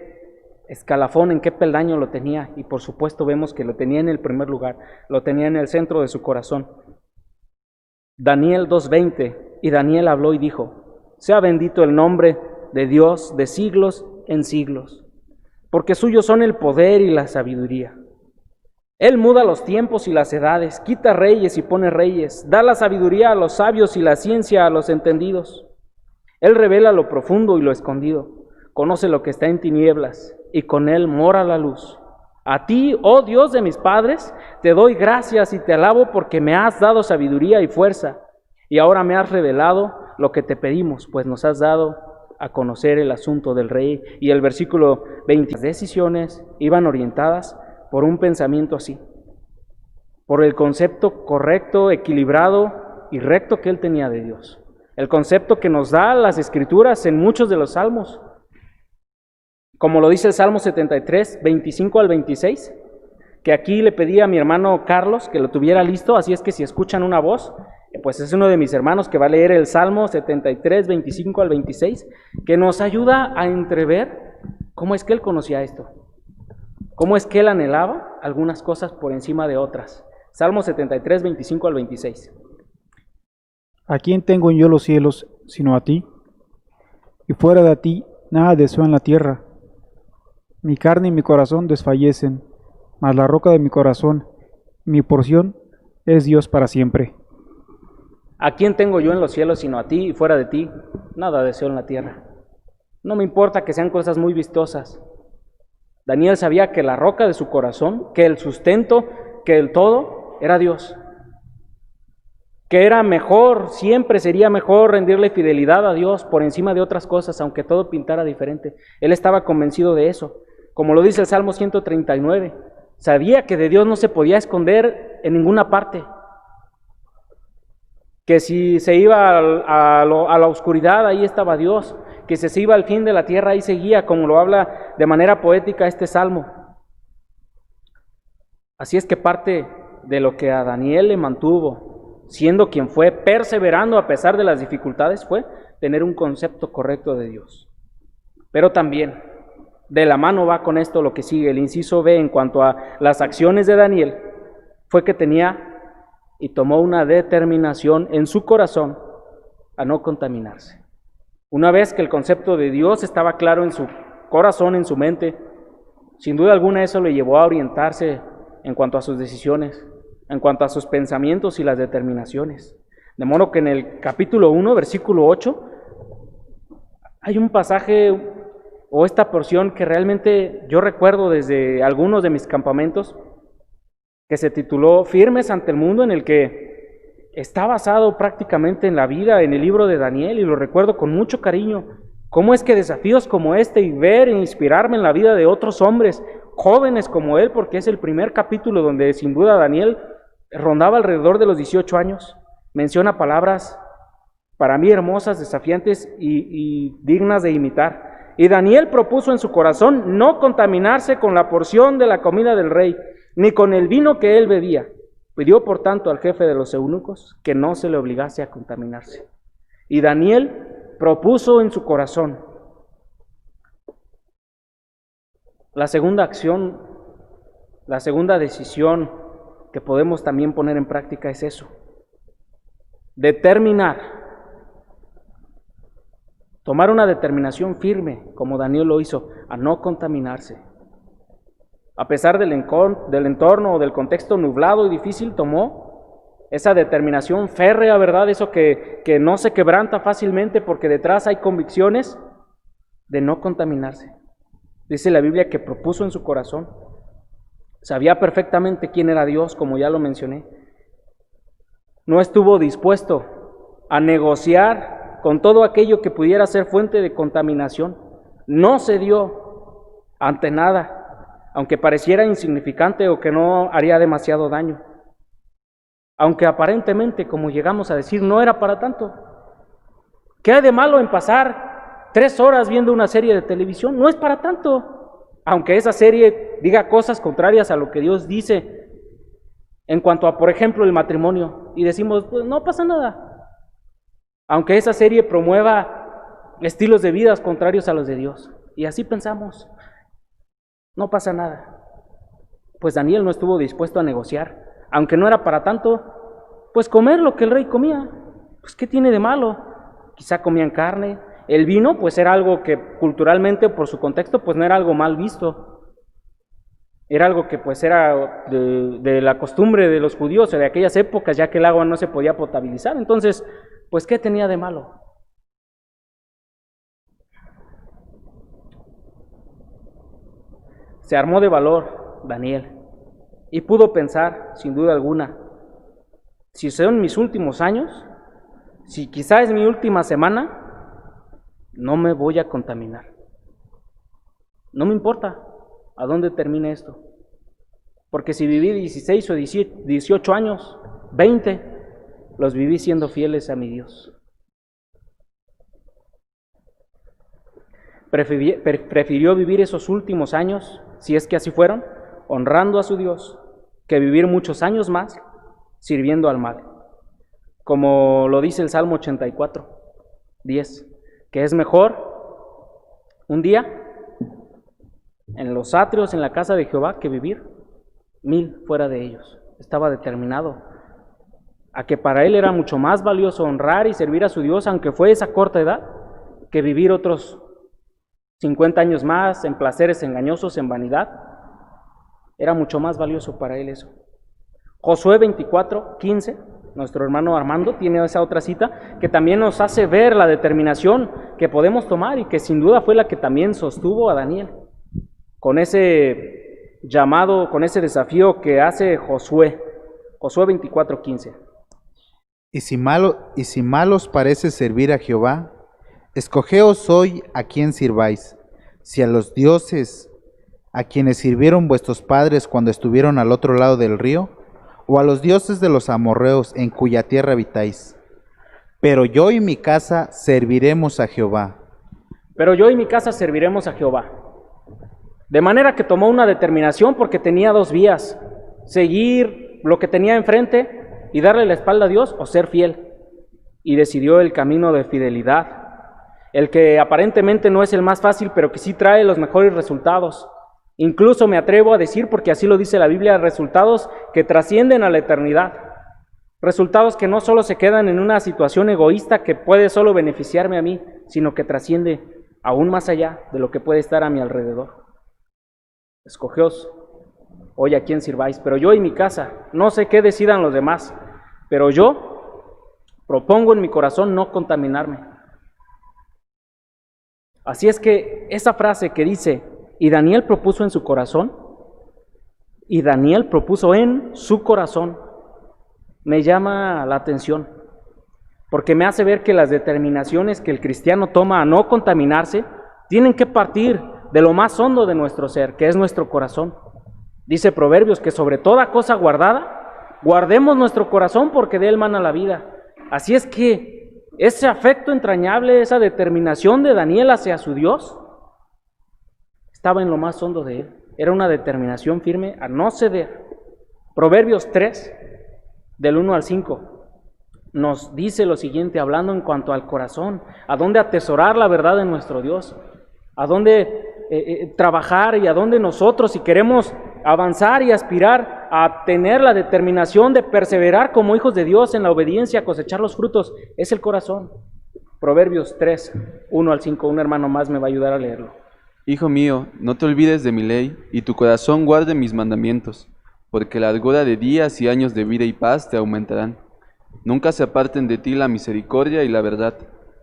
escalafón, en qué peldaño lo tenía, y por supuesto vemos que lo tenía en el primer lugar, lo tenía en el centro de su corazón. Daniel 2:20, y Daniel habló y dijo, sea bendito el nombre de Dios de siglos en siglos. porque suyos son el poder y la sabiduría. Él muda los tiempos y las edades, quita reyes y pone reyes, da la sabiduría a los sabios y la ciencia a los entendidos. Él revela lo profundo y lo escondido, conoce lo que está en tinieblas, y con él mora la luz. A ti, oh Dios de mis padres, te doy gracias y te alabo porque me has dado sabiduría y fuerza, y ahora me has revelado lo que te pedimos, pues nos has dado a conocer el asunto del rey. Y el versículo 20, las decisiones iban orientadas por un pensamiento así, por el concepto correcto, equilibrado y recto que él tenía de Dios. El concepto que nos da las Escrituras en muchos de los salmos, como lo dice el Salmo 73, 25 al 26, que aquí le pedí a mi hermano Carlos que lo tuviera listo, así es que si escuchan una voz, pues es uno de mis hermanos que va a leer el Salmo 73, 25 al 26, que nos ayuda a entrever cómo es que él conocía esto, cómo es que él anhelaba algunas cosas por encima de otras. Salmo 73, 25 al 26. ¿A quién tengo yo los cielos, sino a ti? Y fuera de ti, nada deseo en la tierra. Mi carne y mi corazón desfallecen, mas la roca de mi corazón, mi porción, es Dios para siempre. ¿A quién tengo yo en los cielos sino a ti? Y fuera de ti, nada deseo en la tierra. No me importa que sean cosas muy vistosas. Daniel sabía que la roca de su corazón, que el sustento, que el todo, era Dios. Que era mejor, siempre sería mejor rendirle fidelidad a Dios por encima de otras cosas, aunque todo pintara diferente. Él estaba convencido de eso. Como lo dice el Salmo 139, sabía que de Dios no se podía esconder en ninguna parte. Que si se iba a la oscuridad, ahí estaba Dios. Que si se iba al fin de la tierra, ahí seguía, como lo habla de manera poética este Salmo. Así es que parte de lo que a Daniel le mantuvo, siendo quien fue, perseverando a pesar de las dificultades, fue tener un concepto correcto de Dios. Pero también, de la mano va con esto lo que sigue, el inciso B en cuanto a las acciones de Daniel, fue que tenía y tomó una determinación en su corazón a no contaminarse. Una vez que el concepto de Dios estaba claro en su corazón, en su mente, sin duda alguna eso le llevó a orientarse en cuanto a sus decisiones, en cuanto a sus pensamientos y las determinaciones. De modo que en el capítulo 1, versículo 8, hay un pasaje o esta porción que realmente yo recuerdo desde algunos de mis campamentos, que se tituló Firmes ante el mundo, en el que está basado prácticamente en la vida, en el libro de Daniel, y lo recuerdo con mucho cariño. Cómo es que desafíos como este y ver e inspirarme en la vida de otros hombres jóvenes como él, porque es el primer capítulo donde sin duda Daniel rondaba alrededor de los 18 años, menciona palabras para mí hermosas, desafiantes y dignas de imitar. Y Daniel propuso en su corazón no contaminarse con la porción de la comida del rey, ni con el vino que él bebía. Pidió por tanto al jefe de los eunucos que no se le obligase a contaminarse. Y Daniel propuso en su corazón. La segunda acción, la segunda decisión que podemos también poner en práctica es eso. Determinar. Tomar una determinación firme, como Daniel lo hizo, a no contaminarse. A pesar del entorno o del contexto nublado y difícil, tomó esa determinación férrea, ¿verdad? Eso que no se quebranta fácilmente porque detrás hay convicciones de no contaminarse. Dice la Biblia que propuso en su corazón. Sabía perfectamente quién era Dios, como ya lo mencioné. No estuvo dispuesto a negociar con todo aquello que pudiera ser fuente de contaminación. No cedió ante nada, aunque pareciera insignificante o que no haría demasiado daño. Aunque aparentemente, como llegamos a decir, no era para tanto. ¿Qué hay de malo en pasar 3 horas viendo una serie de televisión? No es para tanto. Aunque esa serie diga cosas contrarias a lo que Dios dice en cuanto a, por ejemplo, el matrimonio. Y decimos, pues no pasa nada. Aunque esa serie promueva estilos de vida contrarios a los de Dios. Y así pensamos, no pasa nada. Pues Daniel no estuvo dispuesto a negociar. Aunque no era para tanto, pues comer lo que el rey comía. Pues ¿qué tiene de malo? Quizá comían carne, El vino pues era algo que culturalmente, por su contexto, pues no era algo mal visto. Era algo que pues era de la costumbre de los judíos o de aquellas épocas, ya que el agua no se podía potabilizar. Entonces, pues ¿qué tenía de malo? Se armó de valor Daniel y pudo pensar, sin duda alguna, si son mis últimos años, si quizá es mi última semana, no me voy a contaminar. No me importa a dónde termine esto. Porque si viví 16 o 18 años, 20, los viví siendo fieles a mi Dios. Prefirió vivir esos últimos años, si es que así fueron, honrando a su Dios, que vivir muchos años más sirviendo al mal. Como lo dice el Salmo 84, 10, que es mejor un día en los atrios, en la casa de Jehová, que vivir 1000 fuera de ellos. Estaba determinado a que para él era mucho más valioso honrar y servir a su Dios, aunque fue esa corta edad, que vivir otros 50 años más en placeres engañosos, en vanidad. Era mucho más valioso para él eso. Josué 24, 15, nuestro hermano Armando tiene esa otra cita que también nos hace ver la determinación que podemos tomar y que sin duda fue la que también sostuvo a Daniel con ese llamado, con ese desafío que hace Josué. Josué 24, 15. Y si mal os parece servir a Jehová, escogeos hoy a quién sirváis, si a los dioses a quienes sirvieron vuestros padres cuando estuvieron al otro lado del río, o a los dioses de los amorreos en cuya tierra habitáis. Pero yo y mi casa serviremos a Jehová. Pero yo y mi casa serviremos a Jehová. De manera que tomó una determinación porque tenía dos vías: seguir lo que tenía enfrente y darle la espalda a Dios, o ser fiel. Y decidió el camino de fidelidad, el que aparentemente no es el más fácil, pero que sí trae los mejores resultados. Incluso me atrevo a decir, porque así lo dice la Biblia, resultados que trascienden a la eternidad. Resultados que no solo se quedan en una situación egoísta que puede solo beneficiarme a mí, sino que trasciende aún más allá de lo que puede estar a mi alrededor. Escogeos hoy a quién sirváis, pero yo y mi casa, no sé qué decidan los demás, pero yo propongo en mi corazón no contaminarme. Así es que esa frase que dice, y Daniel propuso en su corazón, me llama la atención, porque me hace ver que las determinaciones que el cristiano toma a no contaminarse tienen que partir de lo más hondo de nuestro ser, que es nuestro corazón. Dice Proverbios que sobre toda cosa guardada, guardemos nuestro corazón porque de él mana la vida. Así es que ese afecto entrañable, esa determinación de Daniel hacia su Dios, estaba en lo más hondo de él. Era una determinación firme a no ceder. Proverbios 3, del 1 al 5, nos dice lo siguiente, hablando en cuanto al corazón, a dónde atesorar la verdad de nuestro Dios, a dónde trabajar y a dónde nosotros, si queremos avanzar y aspirar a tener la determinación de perseverar como hijos de Dios en la obediencia, cosechar los frutos, es el corazón. Proverbios 3, 1 al 5, un hermano más me va a ayudar a leerlo. Hijo mío, no te olvides de mi ley, y tu corazón guarde mis mandamientos, porque largura de días y años de vida y paz te aumentarán. Nunca se aparten de ti la misericordia y la verdad.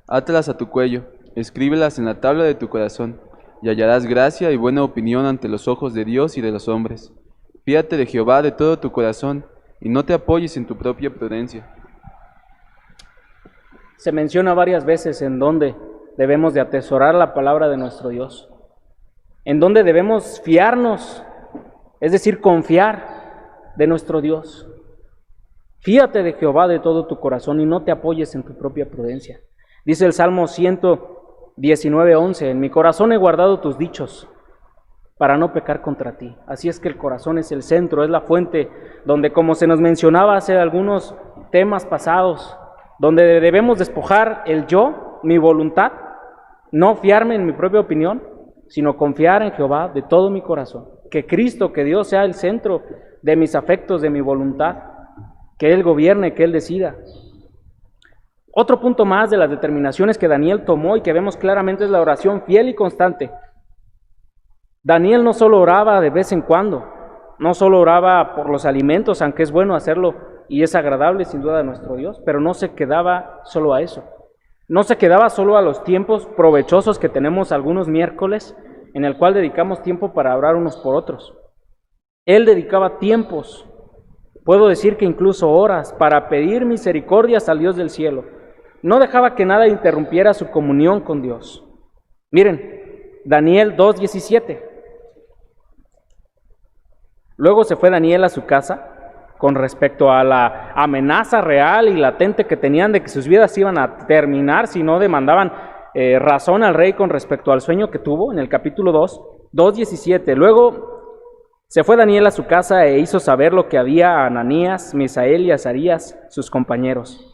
Átalas a tu cuello, escríbelas en la tabla de tu corazón, y hallarás gracia y buena opinión ante los ojos de Dios y de los hombres. Fíate de Jehová de todo tu corazón, y no te apoyes en tu propia prudencia. Se menciona varias veces en donde debemos de atesorar la palabra de nuestro Dios, en donde debemos fiarnos, es decir, confiar de nuestro Dios. Fíate de Jehová de todo tu corazón y no te apoyes en tu propia prudencia. Dice el Salmo 119:11, en mi corazón he guardado tus dichos para no pecar contra ti. Así es que el corazón es el centro, es la fuente donde, como se nos mencionaba hace algunos temas pasados, donde debemos despojar el yo, mi voluntad, no fiarme en mi propia opinión, sino confiar en Jehová de todo mi corazón. Que Cristo, que Dios sea el centro de mis afectos, de mi voluntad, que Él gobierne, que Él decida. Otro punto más de las determinaciones que Daniel tomó y que vemos claramente es la oración fiel y constante. Daniel no solo oraba de vez en cuando, no solo oraba por los alimentos, aunque es bueno hacerlo y es agradable sin duda a nuestro Dios, pero no se quedaba solo a eso. No se quedaba solo a los tiempos provechosos que tenemos algunos miércoles, en el cual dedicamos tiempo para orar unos por otros. Él dedicaba tiempos, puedo decir que incluso horas, para pedir misericordias al Dios del cielo. No dejaba que nada interrumpiera su comunión con Dios. Miren, Daniel 2:17. Luego se fue Daniel a su casa con respecto a la amenaza real y latente que tenían de que sus vidas iban a terminar si no demandaban razón al rey con respecto al sueño que tuvo en el capítulo 2:17. Luego se fue Daniel a su casa e hizo saber lo que había a Ananías, Misael y Azarías, sus compañeros.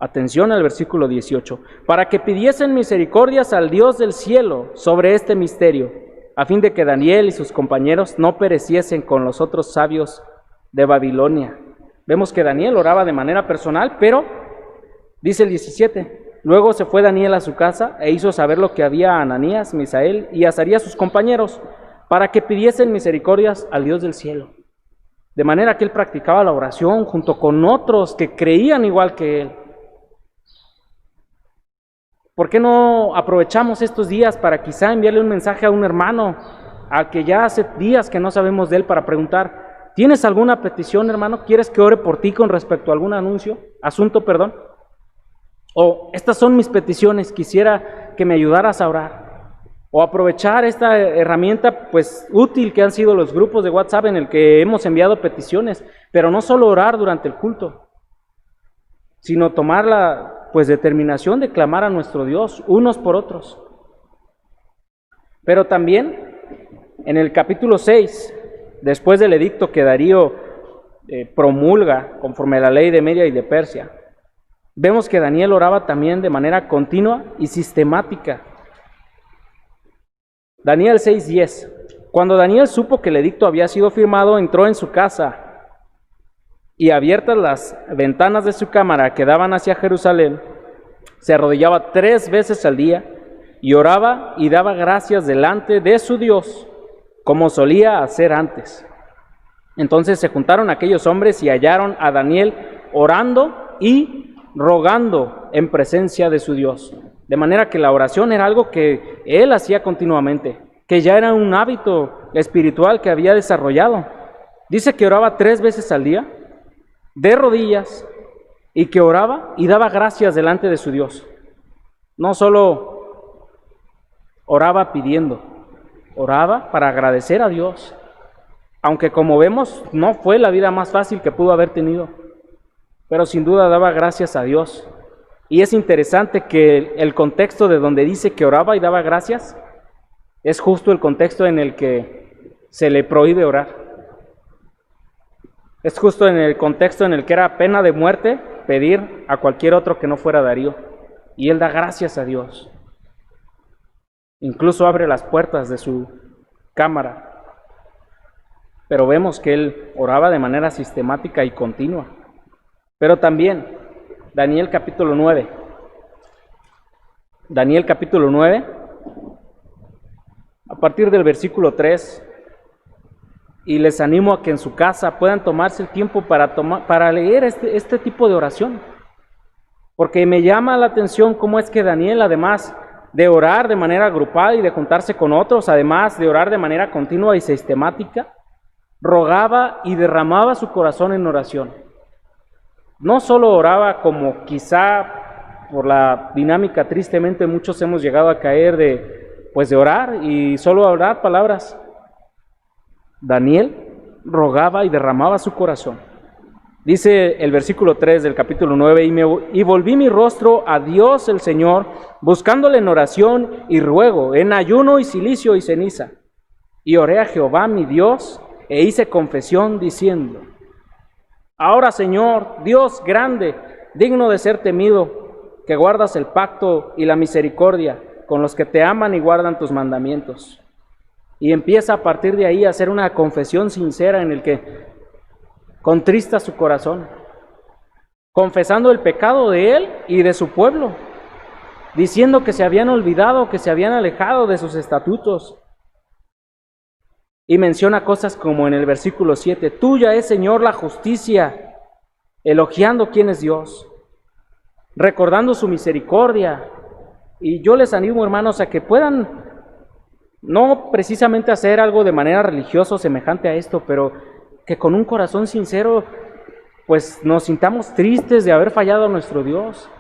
Atención al versículo 18. Para que pidiesen misericordias al Dios del cielo sobre este misterio, a fin de que Daniel y sus compañeros no pereciesen con los otros sabios de Babilonia. Vemos que Daniel oraba de manera personal, pero, dice el 17, luego se fue Daniel a su casa e hizo saber lo que había a Ananías, Misael y Azarías sus compañeros, para que pidiesen misericordias al Dios del cielo. De manera que él practicaba la oración junto con otros que creían igual que él. ¿Por qué no aprovechamos estos días para quizá enviarle un mensaje a un hermano, al que ya hace días que no sabemos de él, para preguntar, ¿tienes alguna petición, hermano? ¿Quieres que ore por ti con respecto a algún asunto? O estas son mis peticiones, quisiera que me ayudaras a orar. O aprovechar esta herramienta pues útil que han sido los grupos de WhatsApp en el que hemos enviado peticiones, pero no solo orar durante el culto, sino tomar la determinación de clamar a nuestro Dios unos por otros. Pero también en el capítulo 6, después del edicto que Darío promulga conforme a la ley de Media y de Persia, vemos que Daniel oraba también de manera continua y sistemática. Daniel 6:10. Cuando Daniel supo que el edicto había sido firmado, entró en su casa y, abiertas las ventanas de su cámara que daban hacia Jerusalén, se arrodillaba 3 veces al día y oraba y daba gracias delante de su Dios, como solía hacer antes. Entonces se juntaron aquellos hombres y hallaron a Daniel orando y rogando en presencia de su Dios. De manera que la oración era algo que él hacía continuamente, que ya era un hábito espiritual que había desarrollado. Dice que oraba 3 veces al día, de rodillas, y que oraba y daba gracias delante de su Dios. No solo oraba pidiendo, oraba para agradecer a Dios, aunque como vemos no fue la vida más fácil que pudo haber tenido, pero sin duda daba gracias a Dios. Y es interesante que el contexto de donde dice que oraba y daba gracias es justo el contexto en el que se le prohíbe orar. Es justo en el contexto en el que era pena de muerte pedir a cualquier otro que no fuera Darío. Y él da gracias a Dios. Incluso abre las puertas de su cámara. Pero vemos que él oraba de manera sistemática y continua. Pero también, Daniel capítulo 9. Daniel capítulo 9, a partir del versículo 3. Y les animo a que en su casa puedan tomarse el tiempo para leer este tipo de oración. Porque me llama la atención cómo es que Daniel, además de orar de manera grupal y de juntarse con otros, además de orar de manera continua y sistemática, rogaba y derramaba su corazón en oración. No solo oraba como quizá por la dinámica tristemente muchos hemos llegado a caer de orar y solo orar palabras. Daniel rogaba y derramaba su corazón. Dice el versículo 3 del capítulo 9, y volví mi rostro a Dios el Señor, buscándole en oración y ruego, en ayuno y cilicio y ceniza. Y oré a Jehová mi Dios, e hice confesión diciendo, ahora Señor, Dios grande, digno de ser temido, que guardas el pacto y la misericordia con los que te aman y guardan tus mandamientos. Y empieza a partir de ahí a hacer una confesión sincera en el que contrista su corazón. confesando el pecado de él y de su pueblo, diciendo que se habían olvidado, que se habían alejado de sus estatutos. Y menciona cosas como en el versículo 7, tuya es, Señor, la justicia, elogiando quién es Dios, recordando su misericordia. Y yo les animo, hermanos, a que puedan no precisamente hacer algo de manera religiosa o semejante a esto, pero que con un corazón sincero pues nos sintamos tristes de haber fallado a nuestro Dios,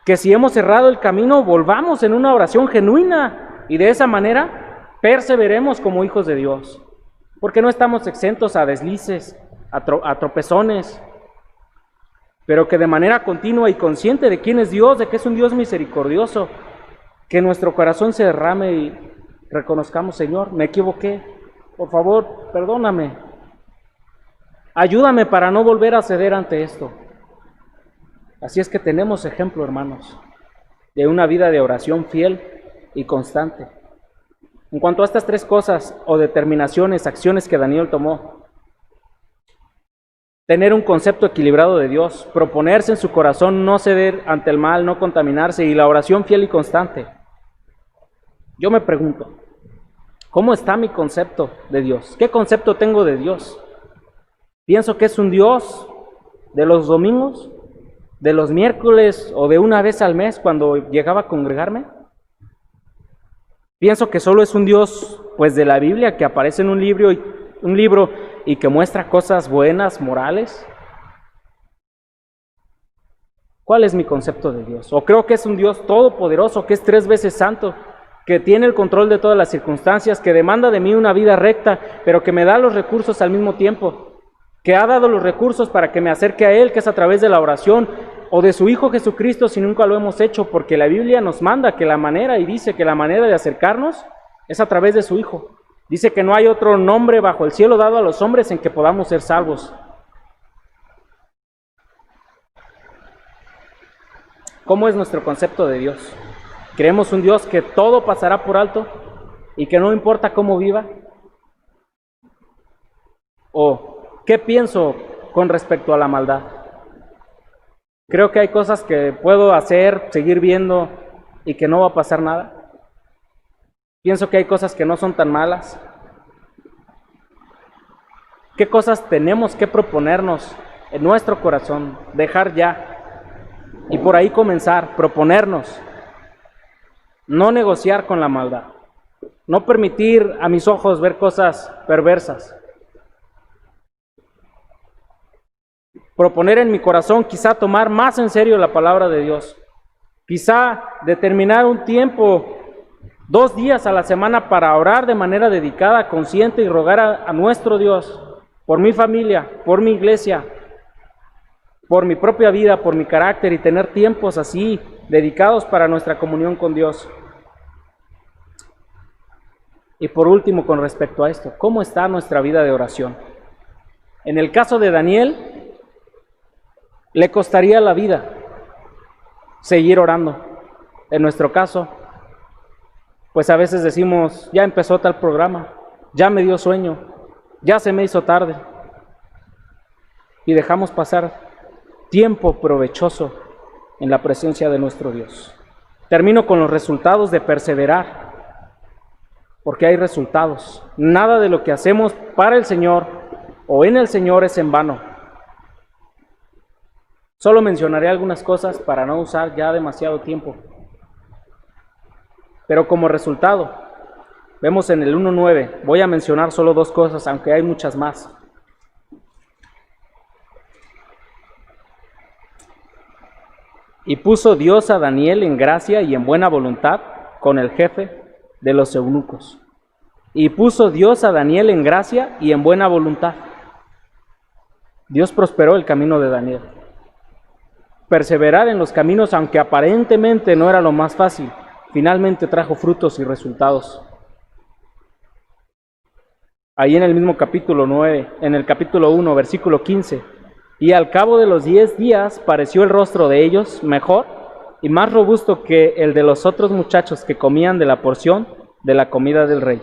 que si hemos cerrado el camino, volvamos en una oración genuina y de esa manera perseveremos como hijos de Dios, porque no estamos exentos a deslices, a tropezones, pero que de manera continua y consciente de quién es Dios, de que es un Dios misericordioso, que nuestro corazón se derrame y reconozcamos, Señor, me equivoqué, por favor, perdóname. Ayúdame para no volver a ceder ante esto. Así es que tenemos ejemplo, hermanos, de una vida de oración fiel y constante. En cuanto a estas tres cosas o determinaciones, acciones que Daniel tomó, tener un concepto equilibrado de Dios, proponerse en su corazón no ceder ante el mal, no contaminarse y la oración fiel y constante. Yo me pregunto, ¿cómo está mi concepto de Dios? ¿Qué concepto tengo de Dios? ¿Pienso que es un Dios de los domingos, de los miércoles o de una vez al mes cuando llegaba a congregarme? ¿Pienso que solo es un Dios pues de la Biblia que aparece en un libro y que muestra cosas buenas, morales? ¿Cuál es mi concepto de Dios? ¿O creo que es un Dios todopoderoso, que es 3 veces santo, que tiene el control de todas las circunstancias, que demanda de mí una vida recta, pero que me da los recursos al mismo tiempo? Que ha dado los recursos para que me acerque a Él, que es a través de la oración, o de su Hijo Jesucristo si nunca lo hemos hecho, porque la Biblia nos manda que la manera, y dice que la manera de acercarnos es a través de su Hijo. Dice que no hay otro nombre bajo el cielo dado a los hombres en que podamos ser salvos. ¿Cómo es nuestro concepto de Dios? ¿Creemos un Dios que todo pasará por alto y que no importa cómo viva? ¿O qué pienso con respecto a la maldad? Creo que hay cosas que puedo hacer, seguir viendo y que no va a pasar nada. Pienso que hay cosas que no son tan malas. ¿Qué cosas tenemos que proponernos en nuestro corazón? Dejar ya y por ahí comenzar, proponernos. No negociar con la maldad. No permitir a mis ojos ver cosas perversas. Proponer en mi corazón quizá tomar más en serio la palabra de Dios. Quizá determinar un tiempo, 2 días a la semana para orar de manera dedicada, consciente y rogar a nuestro Dios por mi familia, por mi iglesia, por mi propia vida, por mi carácter y tener tiempos así dedicados para nuestra comunión con Dios. Y por último, con respecto a esto, ¿cómo está nuestra vida de oración? En el caso de Daniel, le costaría la vida seguir orando. En nuestro caso, pues a veces decimos, ya empezó tal programa, ya me dio sueño, ya se me hizo tarde. Y dejamos pasar tiempo provechoso en la presencia de nuestro Dios. Termino con los resultados de perseverar, porque hay resultados. Nada de lo que hacemos para el Señor o en el Señor es en vano. Solo mencionaré algunas cosas para no usar ya demasiado tiempo. Pero como resultado, vemos en el 1:9, voy a mencionar solo 2 cosas, aunque hay muchas más. Y puso Dios a Daniel en gracia y en buena voluntad con el jefe de los eunucos. Y puso Dios a Daniel en gracia y en buena voluntad. Dios prosperó el camino de Daniel. Perseverar en los caminos, aunque aparentemente no era lo más fácil, finalmente trajo frutos y resultados. Ahí en el mismo capítulo 9, en el capítulo 1, versículo 15, y al cabo de los 10 días pareció el rostro de ellos mejor y más robusto que el de los otros muchachos que comían de la porción de la comida del rey.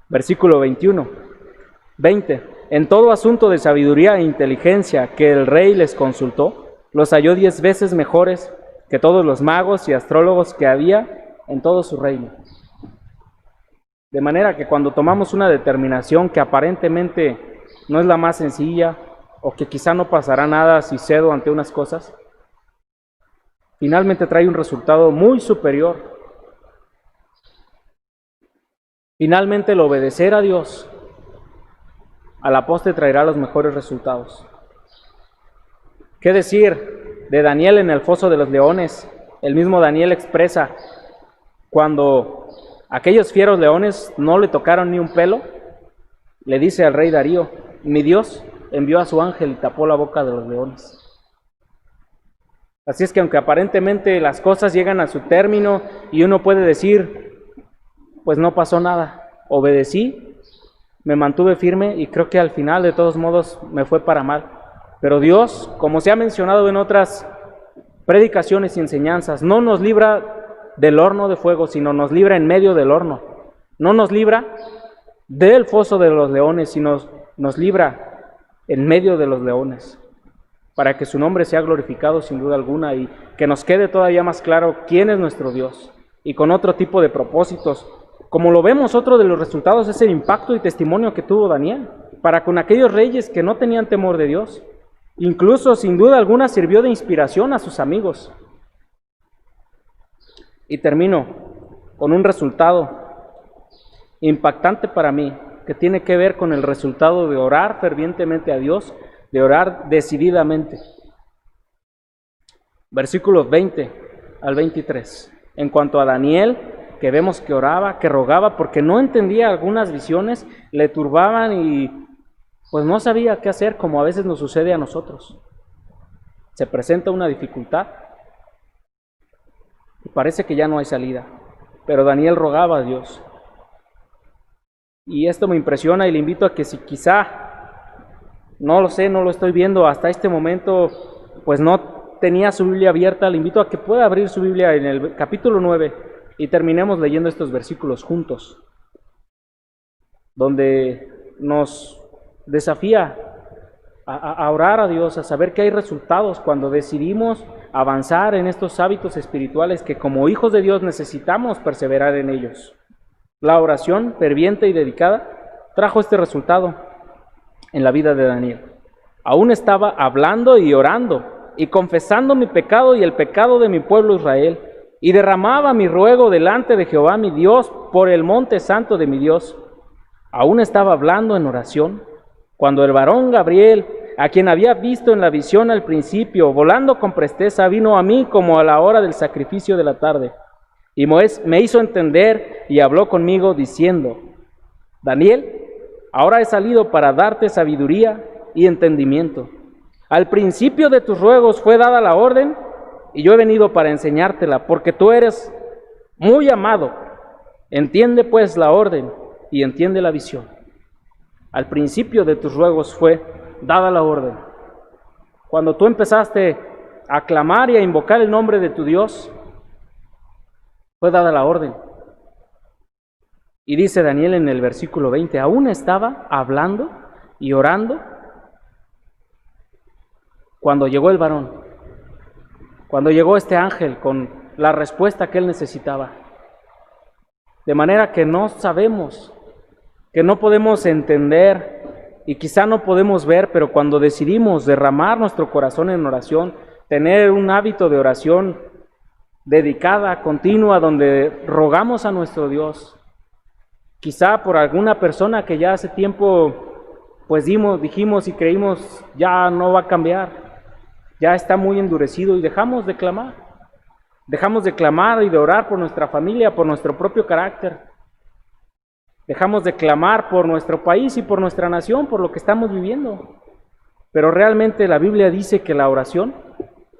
Versículo 20, en todo asunto de sabiduría e inteligencia que el rey les consultó, los halló 10 veces mejores que todos los magos y astrólogos que había en todo su reino. De manera que cuando tomamos una determinación que aparentemente no es la más sencilla, o que quizá no pasará nada si cedo ante unas cosas, finalmente trae un resultado muy superior. Finalmente el obedecer a Dios a la postre traerá los mejores resultados. ¿Qué decir de Daniel en el foso de los leones? El mismo Daniel expresa, cuando aquellos fieros leones no le tocaron ni un pelo, le dice al rey Darío: mi Dios envió a su ángel y tapó la boca de los leones. Así es que aunque aparentemente las cosas llegan a su término y uno puede decir, pues no pasó nada, obedecí, me mantuve firme y creo que al final de todos modos me fue para mal. Pero Dios, como se ha mencionado en otras predicaciones y enseñanzas, no nos libra del horno de fuego, sino nos libra en medio del horno. No nos libra del foso de los leones, sino nos libra en medio de los leones, para que su nombre sea glorificado sin duda alguna y que nos quede todavía más claro quién es nuestro Dios, y con otro tipo de propósitos. Como lo vemos, otro de los resultados es el impacto y testimonio que tuvo Daniel para con aquellos reyes que no tenían temor de Dios. Incluso, sin duda alguna, sirvió de inspiración a sus amigos. Y termino con un resultado impactante para mí, que tiene que ver con el resultado de orar fervientemente a Dios, de orar decididamente. Versículos 20 al 23. En cuanto a Daniel, que vemos que oraba, que rogaba, porque no entendía algunas visiones, le turbaban y pues no sabía qué hacer, como a veces nos sucede a nosotros. Se presenta una dificultad y parece que ya no hay salida, pero Daniel rogaba a Dios. Y esto me impresiona y le invito a que si quizá, no lo sé, no lo estoy viendo hasta este momento, pues no tenía su Biblia abierta, le invito a que pueda abrir su Biblia en el capítulo 9 y terminemos leyendo estos versículos juntos, donde nos desafía a orar a Dios, a saber que hay resultados cuando decidimos avanzar en estos hábitos espirituales que como hijos de Dios necesitamos perseverar en ellos. La oración ferviente y dedicada trajo este resultado en la vida de Daniel. Aún estaba hablando y orando y confesando mi pecado y el pecado de mi pueblo Israel, y derramaba mi ruego delante de Jehová mi Dios por el monte santo de mi Dios. Aún estaba hablando en oración cuando el varón Gabriel, a quien había visto en la visión al principio, volando con presteza, vino a mí como a la hora del sacrificio de la tarde. Y me hizo entender y habló conmigo diciendo: Daniel, ahora he salido para darte sabiduría y entendimiento. Al principio de tus ruegos fue dada la orden, y yo he venido para enseñártela, porque tú eres muy amado. Entiende pues la orden y entiende la visión. Al principio de tus ruegos fue dada la orden. Cuando tú empezaste a clamar y a invocar el nombre de tu Dios, fue dada la orden. Y dice Daniel en el versículo 20, aún estaba hablando y orando cuando llegó el varón, cuando llegó este ángel con la respuesta que él necesitaba. De manera que no sabemos, que no podemos entender y quizá no podemos ver, pero cuando decidimos derramar nuestro corazón en oración, tener un hábito de oración dedicada, continua, donde rogamos a nuestro Dios, quizá por alguna persona que ya hace tiempo pues dijimos y creímos ya no va a cambiar, ya está muy endurecido, y dejamos de clamar y de orar por nuestra familia, por nuestro propio carácter, dejamos de clamar por nuestro país y por nuestra nación, por lo que estamos viviendo. Pero realmente la Biblia dice que la oración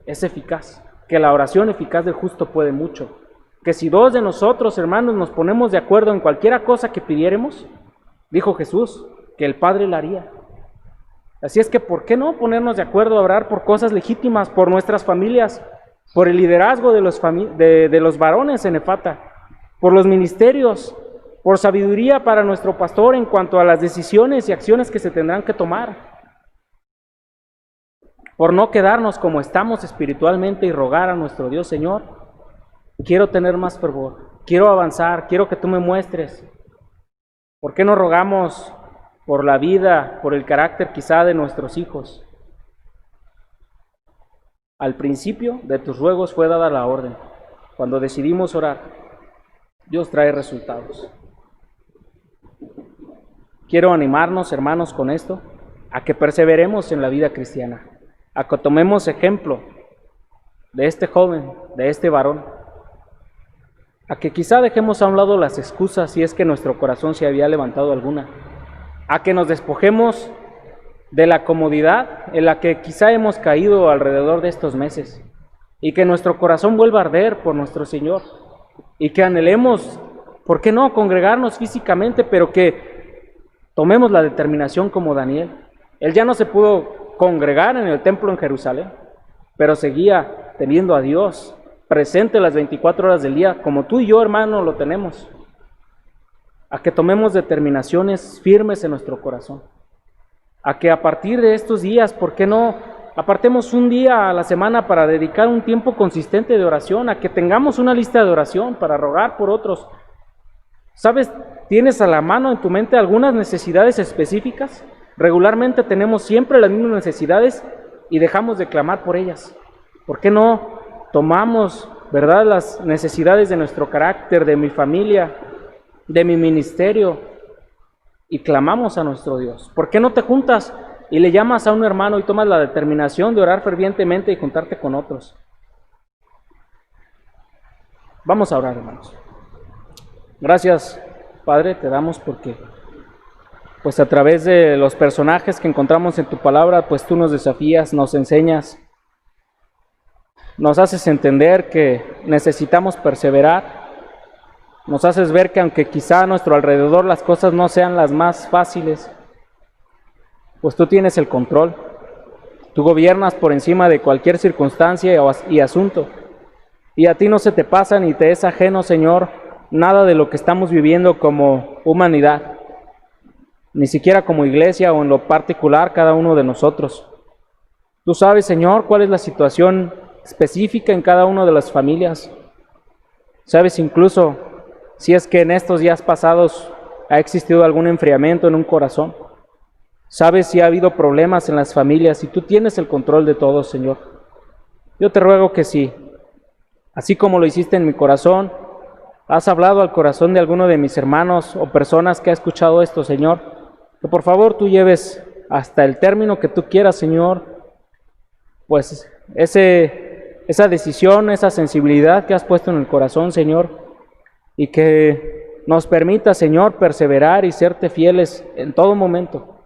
es eficaz, que la oración eficaz del justo puede mucho, que si dos de nosotros, hermanos, nos ponemos de acuerdo en cualquiera cosa que pidiéramos, dijo Jesús, que el Padre la haría. Así es que, ¿por qué no ponernos de acuerdo a orar por cosas legítimas, por nuestras familias, por el liderazgo de los varones en Efata, por los ministerios, por sabiduría para nuestro pastor en cuanto a las decisiones y acciones que se tendrán que tomar? por no quedarnos como estamos espiritualmente y rogar a nuestro Dios, Señor, quiero tener más fervor, quiero avanzar, quiero que tú me muestres. ¿Por qué no rogamos por la vida, por el carácter quizá de nuestros hijos? Al principio de tus ruegos fue dada la orden. Cuando decidimos orar, Dios trae resultados. Quiero animarnos, hermanos, con esto, a que perseveremos en la vida cristiana, a que tomemos ejemplo de este joven, de este varón, a que quizá dejemos a un lado las excusas si es que nuestro corazón se había levantado alguna, a que nos despojemos de la comodidad en la que quizá hemos caído alrededor de estos meses, y que nuestro corazón vuelva a arder por nuestro Señor, y que anhelemos, ¿por qué no?, congregarnos físicamente, pero que tomemos la determinación como Daniel. Él ya no se pudo congregar en el templo en Jerusalén, pero seguía teniendo a Dios presente las 24 horas del día, como tú y yo, hermano, lo tenemos. A que tomemos determinaciones firmes en nuestro corazón. A que a partir de estos días, ¿por qué no?, apartemos un día a la semana para dedicar un tiempo consistente de oración, a que tengamos una lista de oración para rogar por otros. ¿Sabes? ¿Tienes a la mano en tu mente algunas necesidades específicas? Regularmente tenemos siempre las mismas necesidades y dejamos de clamar por ellas. ¿Por qué no tomamos, verdad, las necesidades de nuestro carácter, de mi familia, de mi ministerio, y clamamos a nuestro Dios? ¿Por qué no te juntas y le llamas a un hermano y tomas la determinación de orar fervientemente y juntarte con otros? Vamos a orar, hermanos. Gracias, Padre, te damos porque pues a través de los personajes que encontramos en tu palabra, pues tú nos desafías, nos enseñas, nos haces entender que necesitamos perseverar, nos haces ver que aunque quizá a nuestro alrededor las cosas no sean las más fáciles, pues tú tienes el control, tú gobiernas por encima de cualquier circunstancia y asunto, y a ti no se te pasa ni te es ajeno, Señor, nada de lo que estamos viviendo como humanidad, ni siquiera como iglesia o en lo particular cada uno de nosotros. Tú sabes, Señor, cuál es la situación específica en cada una de las familias. Sabes incluso si es que en estos días pasados ha existido algún enfriamiento en un corazón. Sabes si ha habido problemas en las familias y tú tienes el control de todo, Señor. Yo te ruego que sí, así como lo hiciste en mi corazón, has hablado al corazón de alguno de mis hermanos o personas que ha escuchado esto, Señor, que por favor tú lleves hasta el término que tú quieras, Señor, pues esa decisión, esa sensibilidad que has puesto en el corazón, Señor, y que nos permita, Señor, perseverar y serte fieles en todo momento,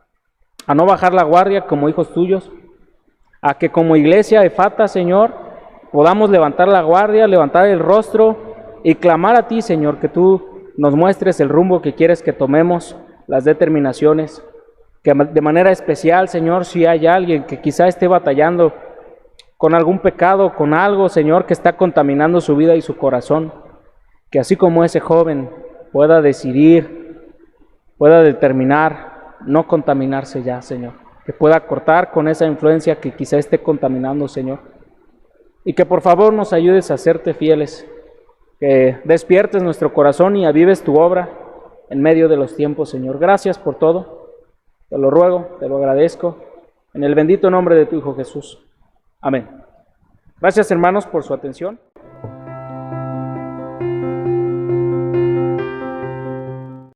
a no bajar la guardia como hijos tuyos, a que como iglesia Efata, Señor, podamos levantar la guardia, levantar el rostro y clamar a ti, Señor, que tú nos muestres el rumbo que quieres que tomemos, las determinaciones, que de manera especial, Señor, si hay alguien que quizá esté batallando con algún pecado, con algo, Señor, que está contaminando su vida y su corazón, que así como ese joven pueda decidir, pueda determinar no contaminarse ya, Señor, que pueda cortar con esa influencia que quizá esté contaminando, Señor, y que por favor nos ayudes a serte fieles, que despiertes nuestro corazón y avives tu obra en medio de los tiempos, Señor. Gracias por todo, te lo ruego, te lo agradezco, en el bendito nombre de tu Hijo Jesús. Amén. Gracias, hermanos, por su atención.